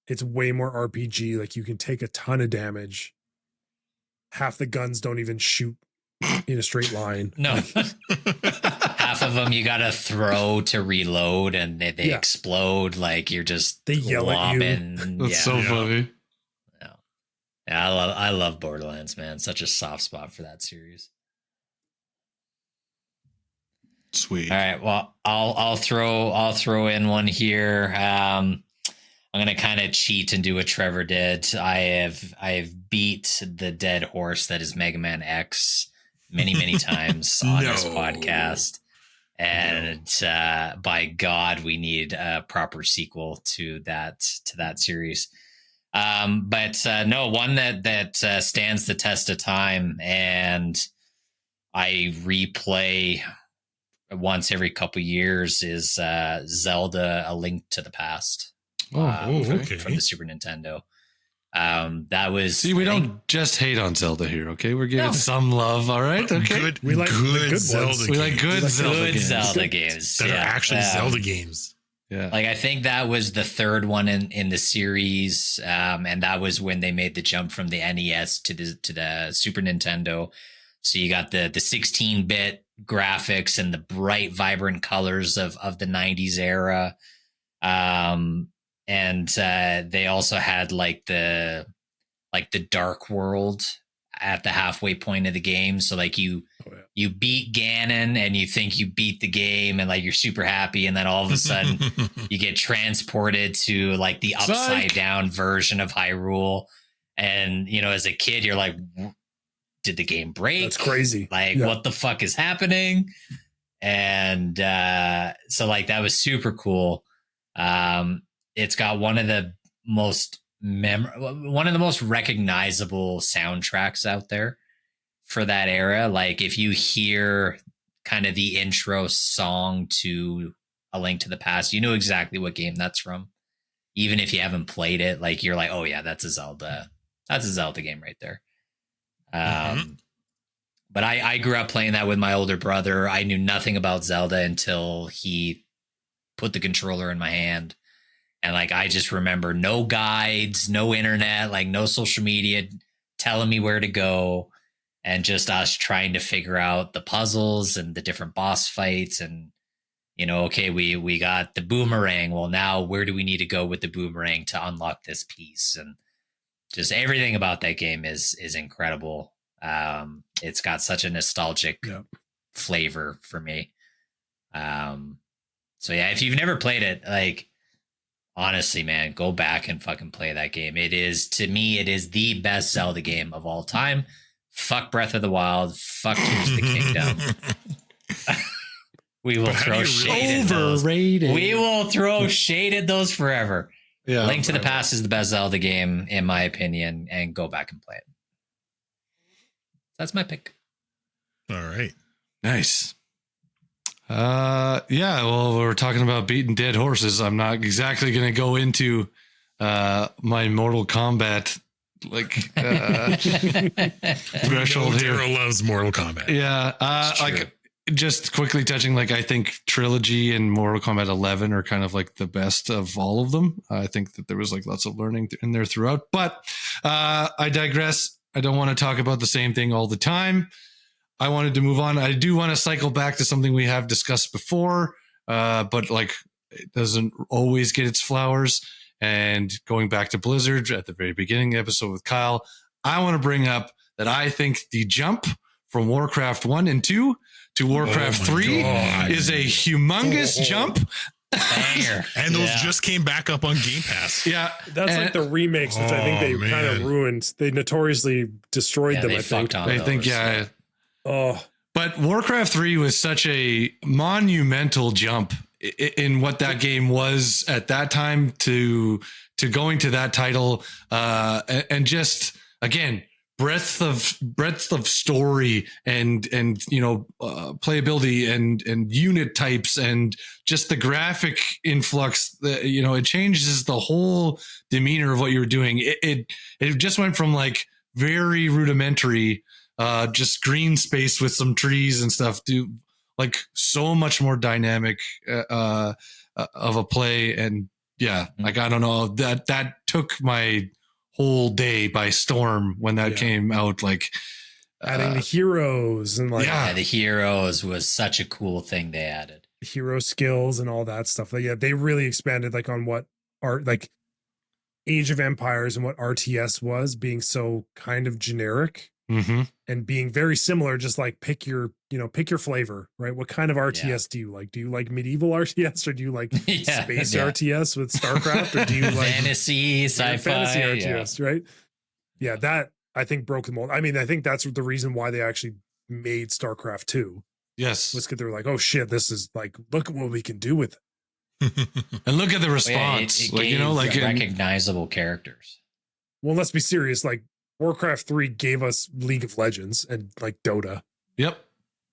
It's way more RPG. Like, you can take a ton of damage. Half the guns don't even shoot in a straight line. No. Half of them you got to throw to reload, and they explode. Like, you're just they yell at you. That's so funny. Yeah, I love Borderlands, man. Such a soft spot for that series. Sweet. All right. Well, I'll throw in one here. I'm gonna kind of cheat and do what Trevor did. I have beat the dead horse that is Mega Man X many times on this podcast, and by God, we need a proper sequel to that series. But one that stands the test of time, and I replay once every couple years, is Zelda: A Link to the Past. From the Super Nintendo. That was. See, we don't just hate on Zelda here, okay? We're giving some love, all right? Okay, we like good Zelda games. We like good Zelda games that are actually Zelda games. Yeah, like, I think that was the third one in the series, and that was when they made the jump from the NES to the Super Nintendo. So you got the 16-bit graphics and the bright, vibrant colors of the 90s era. And they also had like the dark world at the halfway point of the game. So like you beat Ganon and you think you beat the game and like you're super happy, and then all of a sudden you get transported to like the upside down version of Hyrule. And as a kid, you're like, did the game break? That's crazy. Like, what the fuck is happening? And so like that was super cool. It's got one of the most recognizable soundtracks out there for that era. Like, if you hear kind of the intro song to A Link to the Past, you know exactly what game that's from. Even if you haven't played it, like, you're like, oh yeah, that's a Zelda game right there. But I grew up playing that with my older brother. I knew nothing about Zelda until he put the controller in my hand. And like, I just remember no guides, no internet, like no social media telling me where to go, and just us trying to figure out the puzzles and the different boss fights. And, okay, we got the boomerang. Well, now where do we need to go with the boomerang to unlock this piece? And just everything about that game is incredible. It's got such a nostalgic flavor for me. So yeah, if you've never played it, like, honestly, man, go back and fucking play that game. To me, it is the best Zelda game of all time. Fuck Breath of the Wild. Fuck Tears of the Kingdom. We will throw shade at those. Overrated. We will throw shade at those forever. Yeah, Link to the Past is the best Zelda game, in my opinion, and go back and play it. That's my pick. All right. Nice. Yeah, well, we're talking about beating dead horses. I'm not exactly going to go into my Mortal Kombat threshold here. Daryl loves Mortal Kombat. Yeah, like just quickly touching, like I think Trilogy and Mortal Kombat 11 are kind of like the best of all of them. I think that there was like lots of learning in there throughout, but I digress. I don't want to talk about the same thing all the time. I wanted to move on. I do want to cycle back to something we have discussed before, but like it doesn't always get its flowers. And going back to Blizzard at the very beginning of the episode with Kyle, I want to bring up that I think the jump from Warcraft 1 and 2 to Warcraft 3 is a humongous jump. And those just came back up on Game Pass. Yeah. That's like the remakes, which I think they kind of ruined. They notoriously destroyed them, I think. I think, yeah. Oh. But Warcraft 3 was such a monumental jump in what that game was at that time to going to that title, and just again breadth of story and playability and unit types and just the graphic influx. It changes the whole demeanor of what you were doing. It just went from like very rudimentary, just green space with some trees and stuff, to like so much more dynamic of a play. And yeah, like, I don't know, that took my whole day by storm when that came out. Like adding the heroes and like, the heroes was such a cool thing they added. Hero skills and all that stuff. Like, they really expanded like on what art, like Age of Empires and what RTS was, being so kind of generic. Mm-hmm. And being very similar, just like pick your flavor, right? What kind of RTS do you like? Do you like medieval RTS, or do you like space RTS with StarCraft, or do you like fantasy, sci-fi, fantasy RTS, right? Yeah, that I think broke the mold. I mean, I think that's the reason why they actually made StarCraft 2. Yes, was because they were like, oh shit, this is like, look at what we can do with it. And look at the response, it gave recognizable characters. Well, let's be serious, like Warcraft 3 gave us League of Legends and like Dota. Yep.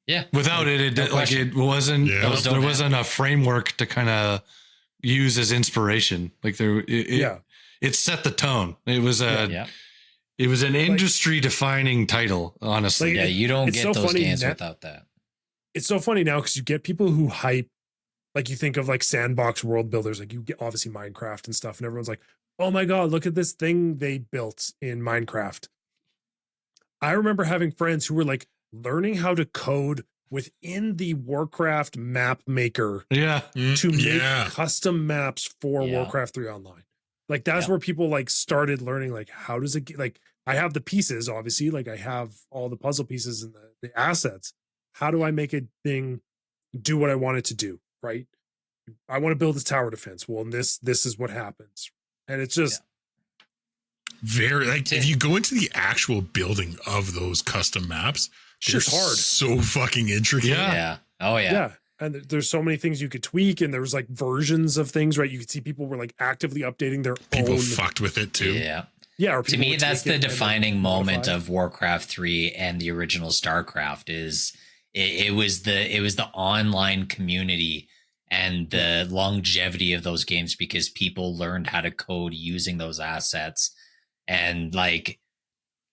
Yeah. Without it wasn't. There wasn't a framework to kind of use as inspiration. Like it set the tone. It was it was an industry defining title. Honestly, like, you don't get those games without that. It's so funny now because you get people who hype, like you think of like sandbox world builders, like you get obviously Minecraft and stuff, and everyone's like, oh my God, look at this thing they built in Minecraft. I remember having friends who were like learning how to code within the Warcraft map maker to make custom maps for Warcraft 3 Online. Like that's where people like started learning, like, how does it, like, I have the pieces, obviously, like I have all the puzzle pieces and the assets. How do I make a thing do what I want it to do? Right. I want to build a tower defense. Well, this is what happens. And it's just very like, if you go into the actual building of those custom maps, it's hard. So fucking intricate. Yeah. Oh yeah. Yeah. And there's so many things you could tweak, and there was like versions of things, right? You could see people were like actively updating their people fucked with it too. Yeah. Yeah. To me, that's the defining moment of Warcraft 3 and the original StarCraft is it was the online community and the longevity of those games, because people learned how to code using those assets, and like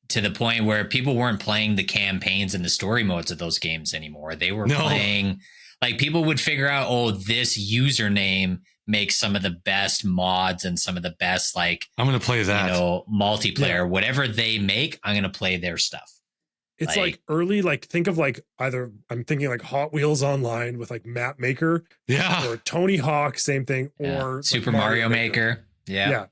to the point where people weren't playing the campaigns and the story modes of those games anymore. They were playing, like, people would figure out, oh, this username makes some of the best mods and some of the best, like, I'm going to play that, multiplayer, whatever they make, I'm going to play their stuff. It's like early, like think of like either I'm thinking like Hot Wheels Online with like Map Maker, or Tony Hawk, same thing, or Super like Mario Maker. Yeah.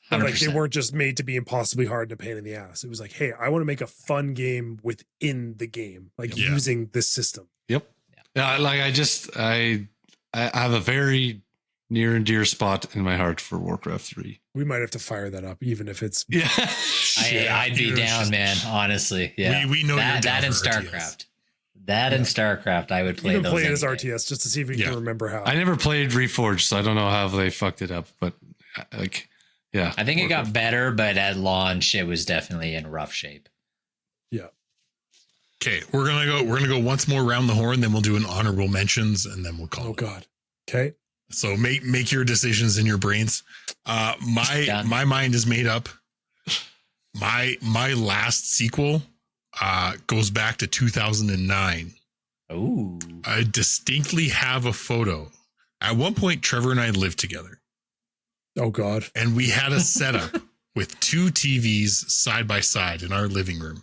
But like they weren't just made to be impossibly hard and a pain in the ass. It was like, hey, I want to make a fun game within the game, like using this system. Yep. Yeah. Like I have a very near and dear spot in my heart for Warcraft 3. We might have to fire that up, even if it's I'd be down, man. Honestly, yeah. We know that and StarCraft. That and StarCraft, I would play Even those. play it as any day. RTS just to see if we can remember how. I never played Reforged, so I don't know how they fucked it up. But like, yeah, I think it got better, but at launch, it was definitely in rough shape. Yeah. Okay, we're gonna go once more around the horn, then we'll do an honorable mentions, and then we'll call. Oh God. Okay. So make your decisions in your brains. My mind is made up. My last sequel goes back to 2009. Oh. I distinctly have a photo. At one point, Trevor and I lived together. Oh God. And we had a setup with 2 TVs side by side in our living room.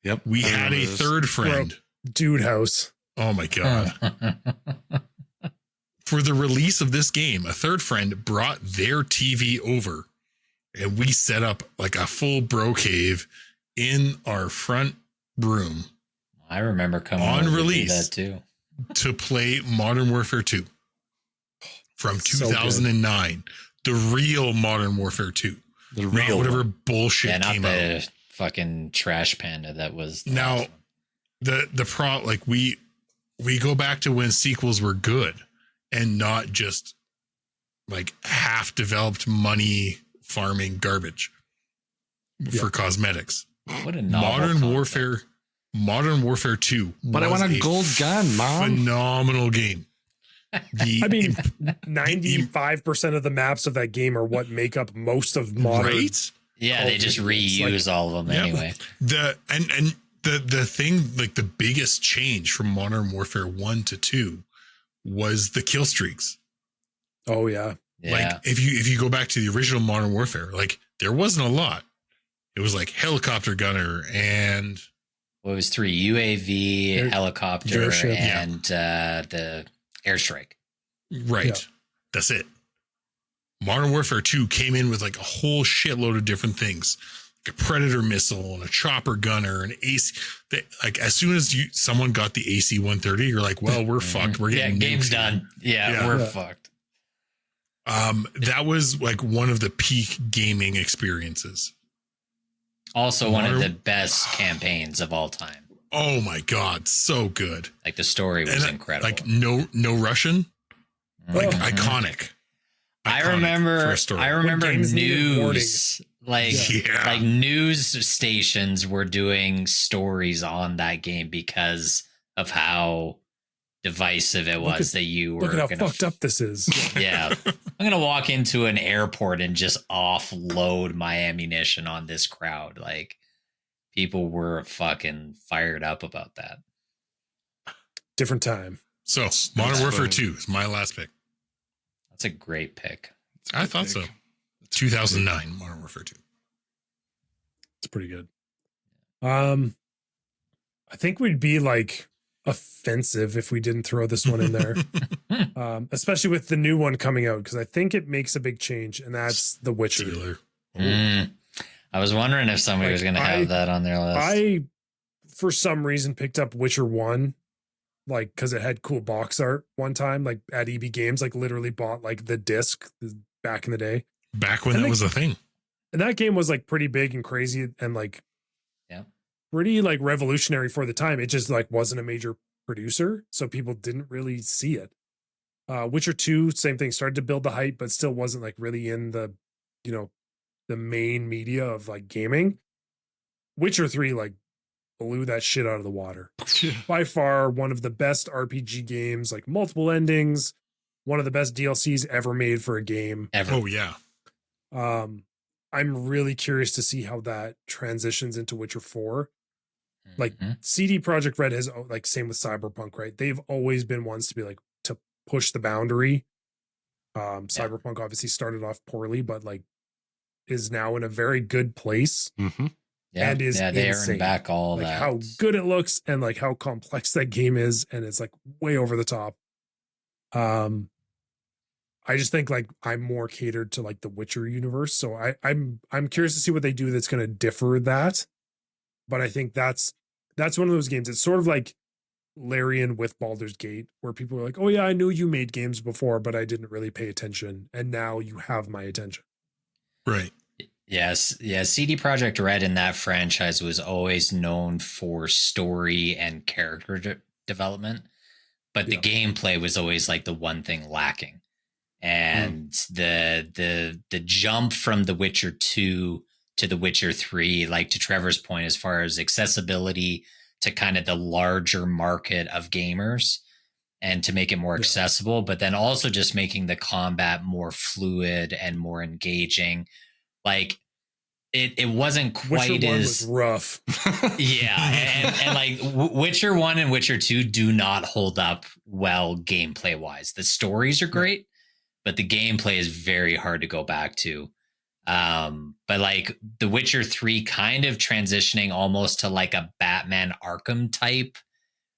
Yep. We had a third friend. Dude house. Oh my God. For the release of this game, a third friend brought their TV over and we set up like a full bro cave in our front room. I remember coming on over release to do that too. To play Modern Warfare 2 from 2009. The real Modern Warfare 2. The real whatever bullshit not came the out. fucking trash panda that was the Now last one. the pro like we go back to when sequels were good and not just like half developed money farming garbage for cosmetics. What a novel Modern Warfare 2. But I want a gold gun, Mom. Phenomenal game. I mean, 95% of the maps of that game are what make up most of modern. Right? Yeah, they just reuse all of them anyway. The thing, like the biggest change from Modern Warfare 1 to 2 was the kill streaks. Oh yeah. Like if you go back to the original Modern Warfare, like there wasn't a lot. It was like helicopter gunner and what was 3 UAV, helicopter, airship, and the airstrike. Right. Yeah. That's it. Modern Warfare 2 came in with like a whole shitload of different things. Like a Predator missile and a chopper gunner and AC. Like as soon as someone got the AC-130, you're like, well, we're fucked. We're getting game's done. We're fucked. That was like one of the peak gaming experiences. Also one of the best campaigns of all time. Oh my God. So good. Like the story was incredible. Like no Russian, like iconic. I remember news, like news stations were doing stories on that game because of how divisive it was that you were. Look at how fucked up this is. Yeah. I'm going to walk into an airport and just offload my ammunition on this crowd. Like people were fucking fired up about that. Different time. So Modern Warfare 2 is my last pick. That's a great pick. I thought so. 2009 Modern Warfare 2. It's pretty good. I think we'd be like offensive if we didn't throw this one in there, especially with the new one coming out, because I think it makes a big change, and that's The Witcher. I was wondering if somebody was going to have that on their list. I, for some reason, picked up Witcher 1, like, because it had cool box art one time, like at EB Games, like literally bought like the disc back in the day. Back when that was a thing. And that game was like pretty big and crazy and like, pretty like revolutionary for the time. It just like wasn't a major producer, so people didn't really see it. Witcher 2, same thing, started to build the hype, but still wasn't like really in the, the main media of like gaming. Witcher 3 like blew that shit out of the water. By far one of the best RPG games, like multiple endings, one of the best DLCs ever made for a game. Ever. Oh yeah. I'm really curious to see how that transitions into Witcher 4. Like CD Projekt Red has, like, same with Cyberpunk, right? They've always been ones to be like to push the boundary. Cyberpunk obviously started off poorly, but like is now in a very good place. And is they insane. earn back all like that. How good it looks and like how complex that game is, and it's like way over the top. I just think like I'm more catered to like the Witcher universe, so I'm curious to see what they do that's going to differ that. But I think that's one of those games. It's sort of like Larian with Baldur's Gate, where people are like, "Oh yeah, I knew you made games before, but I didn't really pay attention, and now you have my attention." Right. Yes, yeah. CD Projekt Red in that franchise was always known for story and character development, but the gameplay was always like the one thing lacking. And the jump from The Witcher 2 to The Witcher 3, like to Trevor's point, as far as accessibility to kind of the larger market of gamers and to make it more accessible, but then also just making the combat more fluid and more engaging. Like it wasn't quite Witcher 1 as was rough. and like Witcher 1 and Witcher 2 do not hold up well gameplay wise. The stories are great, but the gameplay is very hard to go back to. But like The Witcher 3 kind of transitioning almost to like a Batman Arkham type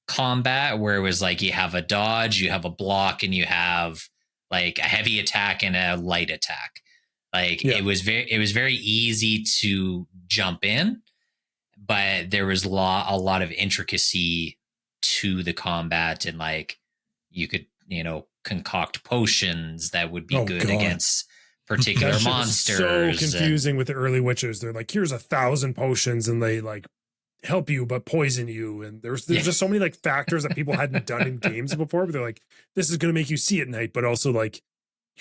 combat, where it was like you have a dodge, you have a block, and you have like a heavy attack and a light attack. Like it was very easy to jump in, but there was a lot of intricacy to the combat, and like you could, concoct potions that would be good against particular monsters. So confusing with the early Witchers. They're like, here's 1,000 potions, and they like help you but poison you. And there's just so many like factors that people hadn't done in games before. But they're like, this is going to make you see at night, but also like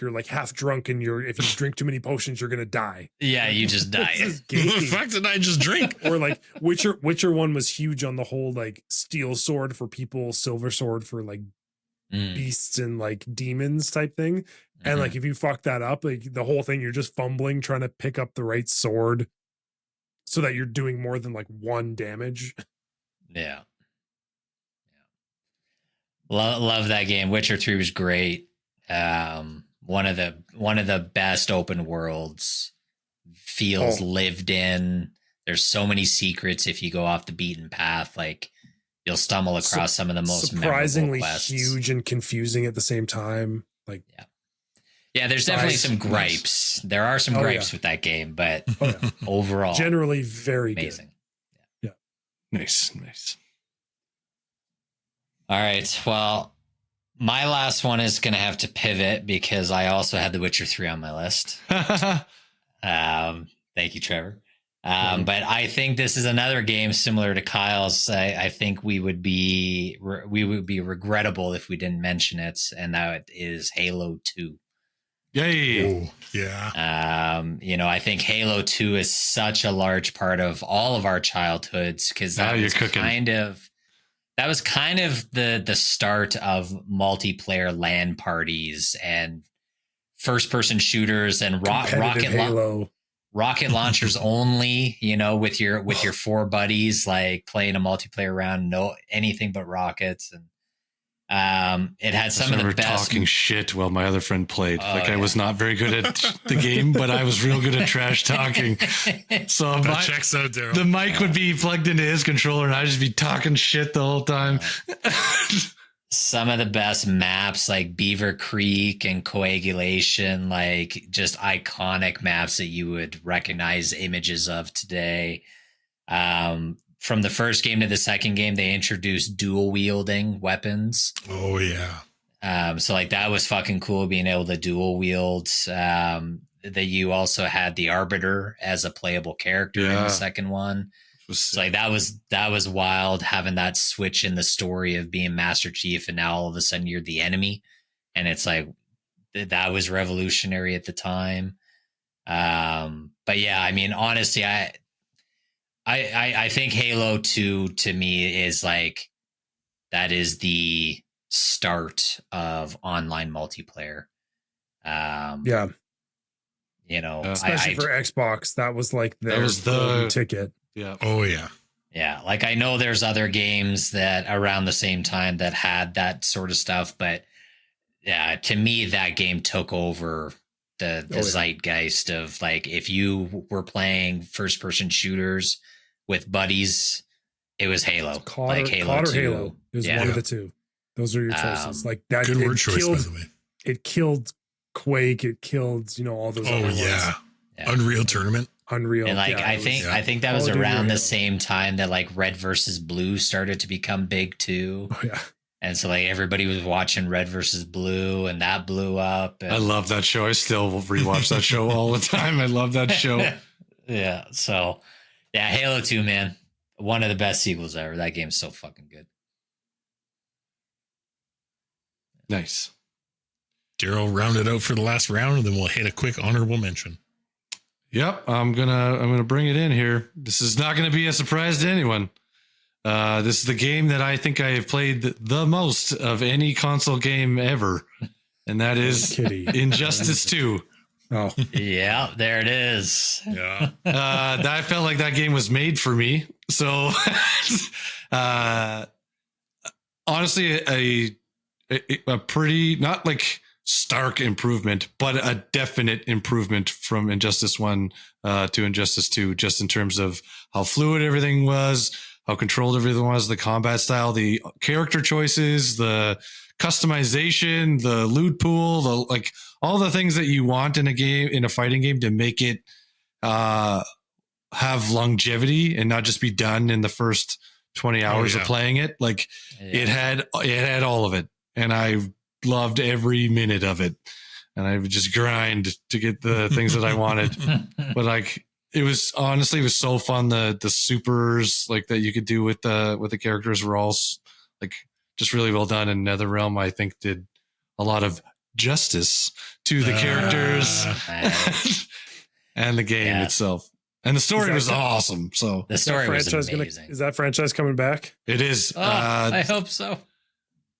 you're like half drunk, and if you drink too many potions, you're going to die. Yeah, you just die. The fuck did I just drink? Or like Witcher 1 was huge on the whole like steel sword for people, silver sword for like beasts and like demons type thing. And like if you fuck that up, like the whole thing, you're just fumbling trying to pick up the right sword so that you're doing more than like 1 damage. Yeah. Love that game. Witcher 3 was great. One of the best open worlds, feels lived in. There's so many secrets if you go off the beaten path. Like you'll stumble across some of the most surprisingly memorable quests. Huge and confusing at the same time. Like yeah, there's definitely some gripes. There are some gripes with that game, but overall, generally very amazing. Good. Yeah, Nice. All right, well, my last one is going to have to pivot because I also had The Witcher 3 on my list. Thank you, Trevor. But I think this is another game similar to Kyle's. I think we would be regrettable if we didn't mention it, and that is Halo 2. Yay! Yeah. I think Halo 2 is such a large part of all of our childhoods because that was kind of the start of multiplayer LAN parties and first person shooters and rocket launchers only, with your 4 buddies, like playing a multiplayer round, no anything but rockets. And it had some of the best talking shit while my other friend played. I was not very good at the game, but I was real good at trash talking. So that checks out, Daryl. The mic would be plugged into his controller and I'd just be talking shit the whole time. Some of the best maps like Beaver Creek and Coagulation, like just iconic maps that you would recognize images of today. From the first game to the second game, they introduced dual wielding weapons. Oh yeah. So like that was fucking cool, being able to dual wield. That you also had the Arbiter as a playable character in the second one. So like that was wild, having that switch in the story of being Master Chief, and now all of a sudden you're the enemy, and it's like that was revolutionary at the time. But yeah, I mean, honestly, I think Halo 2 to me is like, that is the start of online multiplayer. Especially for Xbox, that was like the ticket. Yeah. Oh yeah. Yeah. Like I know there's other games that around the same time that had that sort of stuff, but yeah, to me, that game took over the zeitgeist of like, if you were playing first person shooters with buddies, it was Halo. Halo 2. Halo. It was one of the two. Those are your choices. Like that. Good word choice, by the way. It killed Quake. It killed, all those. Oh yeah. Unreal Tournament. Unreal. And like I think that was around the same time that like Red versus Blue started to become big too. Oh yeah. And so like everybody was watching Red versus Blue, and that blew up. And I love that show. I still rewatch that show all the time. I love that show. Yeah. So, yeah, Halo 2, man. One of the best sequels ever. That game's so fucking good. Nice. Daryl, round it out for the last round, and then we'll hit a quick honorable mention. Yep, I'm gonna bring it in here. This is not gonna be a surprise to anyone. This is the game that I think I have played the most of any console game ever, and that is Injustice 2. Oh, yeah, there it is. Yeah, I felt like that game was made for me. So, honestly, a pretty, not like stark improvement, but a definite improvement from Injustice 1 to Injustice 2, just in terms of how fluid everything was, how controlled everything was, the combat style, the character choices, the customization, the loot pool, all the things that you want in a game, in a fighting game, to make it have longevity and not just be done in the first 20 hours of playing it. It had all of it, and I loved every minute of it, and I would just grind to get the things that I wanted. But it was so fun. The supers that you could do with the characters were all just really well done. And NetherRealm, I think, did a lot of justice to the characters and the game itself. And the story was awesome. So the story was amazing. Is that franchise coming back? It is. I hope so.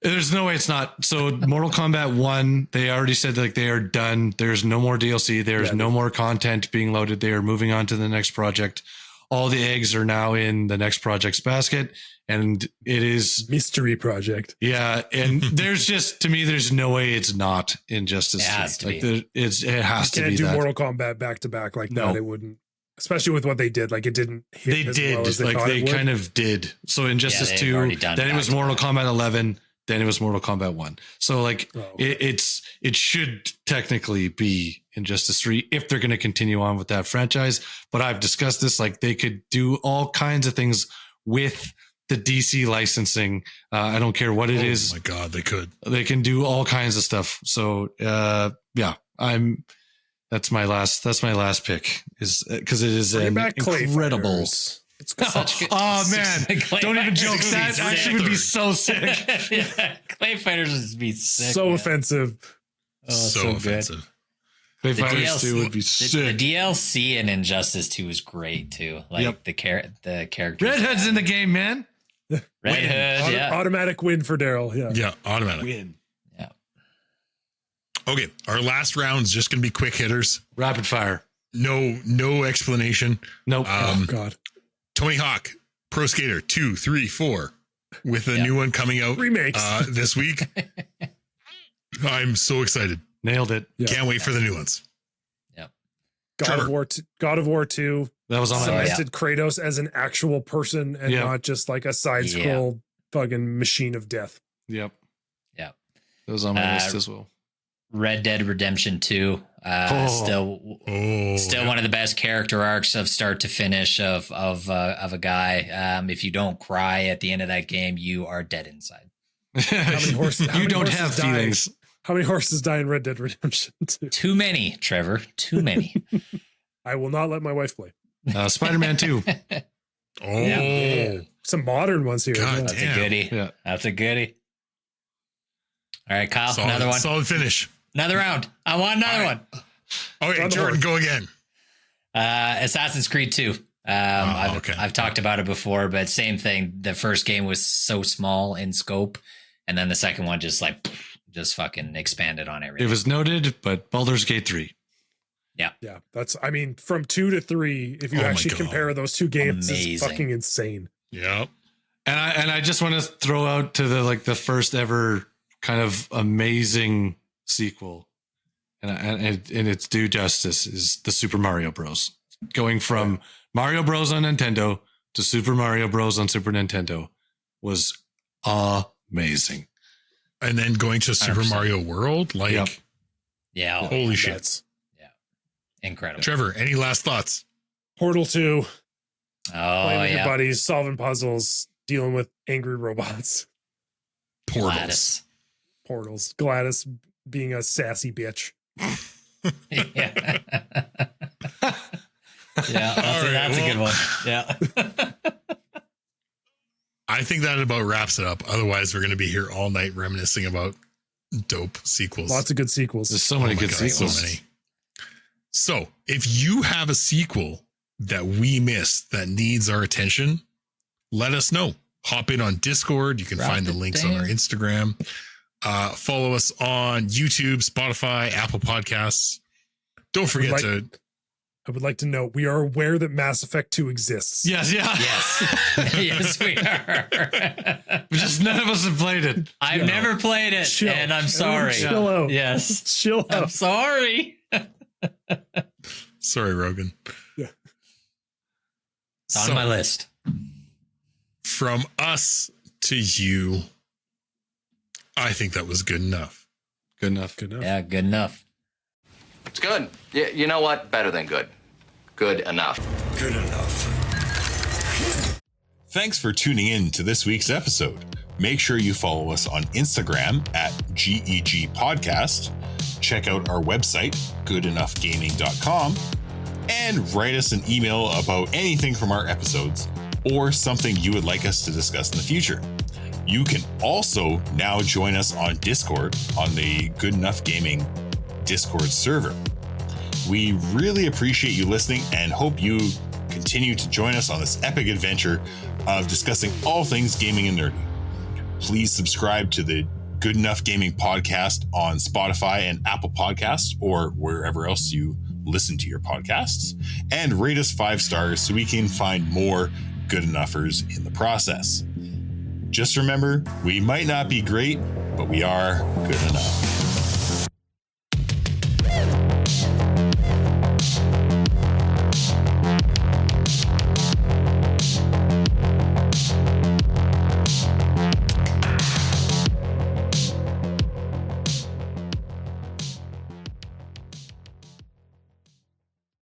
There's no way it's not. So Mortal Kombat 1, they already said they are done. There's no more DLC. There's no more content being loaded. They are moving on to the next project. All the eggs are now in the next project's basket, and it is mystery project. Yeah. And there's to me, there's no way it's not Injustice. It has to be. It has to be. You can't do Mortal Kombat back to back like that. It wouldn't. Especially with what they did, it didn't hit as well as they kind of did. So Injustice 2, then it was Mortal Kombat 11, then it was Mortal Kombat 1. So it should technically be Injustice 3 if they're going to continue on with that franchise. But I've discussed this, they could do all kinds of things with the DC licensing. I don't care what it is. Oh my God, they could. They can do all kinds of stuff. So That's my last pick, is because it is an incredible. Oh man! Don't even joke. That actually would be so sick. Clay Fighters would be sick. So offensive. So offensive. Clay Fighters 2 would be sick. The DLC in Injustice 2 is great too. The characters. Red Hood's in the game, man. Red Hood. Automatic win for Daryl. Yeah, automatic win. Okay, our last round's just going to be quick hitters. Rapid fire. No explanation. Nope. Oh, God. Tony Hawk, Pro Skater 2, 3, 4, with a new one coming out remakes this week. I'm so excited. Nailed it. Yep. Can't wait for the new ones. Yep. God of War 2. That was on my list. Kratos as an actual person and not just a side scroll fucking machine of death. Yep. Yep. That was on my list as well. Red Dead Redemption 2, still one of the best character arcs of start to finish of a guy. If you don't cry at the end of that game, you are dead inside. How many horses? You don't have feelings. How many horses die in Red Dead Redemption 2? Too many, Trevor. Too many. I will not let my wife play. Spider-Man 2. Some modern ones here. That's a goodie. Yeah. That's a goodie. All right, Kyle. Another one. Solid finish. Another round. I want another one. Okay, Jordan, go again. Assassin's Creed 2. I've talked about it before, but same thing. The first game was so small in scope, and then the second one just fucking expanded on everything. It was noted, but Baldur's Gate 3. Yeah. Yeah. That's, from 2 to 3, if you actually compare those two games, it's fucking insane. Yep. And I just want to throw out to the first ever kind of amazing sequel, and its due justice is the Super Mario Bros. Going from Mario Bros on Nintendo to Super Mario Bros on Super Nintendo was amazing. And then going to Super 100%. Mario World, holy shit. Yeah. Incredible. Trevor, any last thoughts? Portal 2. Playing with your buddies, solving puzzles, dealing with angry robots. Portals. Portals. Gladys being a sassy bitch. Yeah, that's a good one. Yeah. I think that about wraps it up. Otherwise, we're going to be here all night reminiscing about dope sequels. Lots of good sequels. There's so many good God, sequels. So many. So if you have a sequel that we missed that needs our attention, let us know. Hop in on Discord. You can find the links on our Instagram. Follow us on YouTube, Spotify, Apple Podcasts. Don't forget to... I would like to note we are aware that Mass Effect 2 exists. Yes, yeah. Yes. Yes, we are. Just none of us have played it. I've never played it, and I'm sorry. Chill out. Yes. Chill out. I'm sorry. Sorry, Rogan. Yeah. It's on my list. From us to you, I think that was good enough. Good enough. Good enough. Yeah, good enough. It's good. You know what? Better than good. Good enough. Good enough. Thanks for tuning in to this week's episode. Make sure you follow us on Instagram at GEG Podcast. Check out our website, goodenoughgaming.com, and write us an email about anything from our episodes or something you would like us to discuss in the future. You can also now join us on Discord on the Good Enough Gaming Discord server. We really appreciate you listening and hope you continue to join us on this epic adventure of discussing all things gaming and nerdy. Please subscribe to the Good Enough Gaming podcast on Spotify and Apple Podcasts or wherever else you listen to your podcasts, and rate us 5 stars so we can find more good enoughers in the process. Just remember, we might not be great, but we are good enough.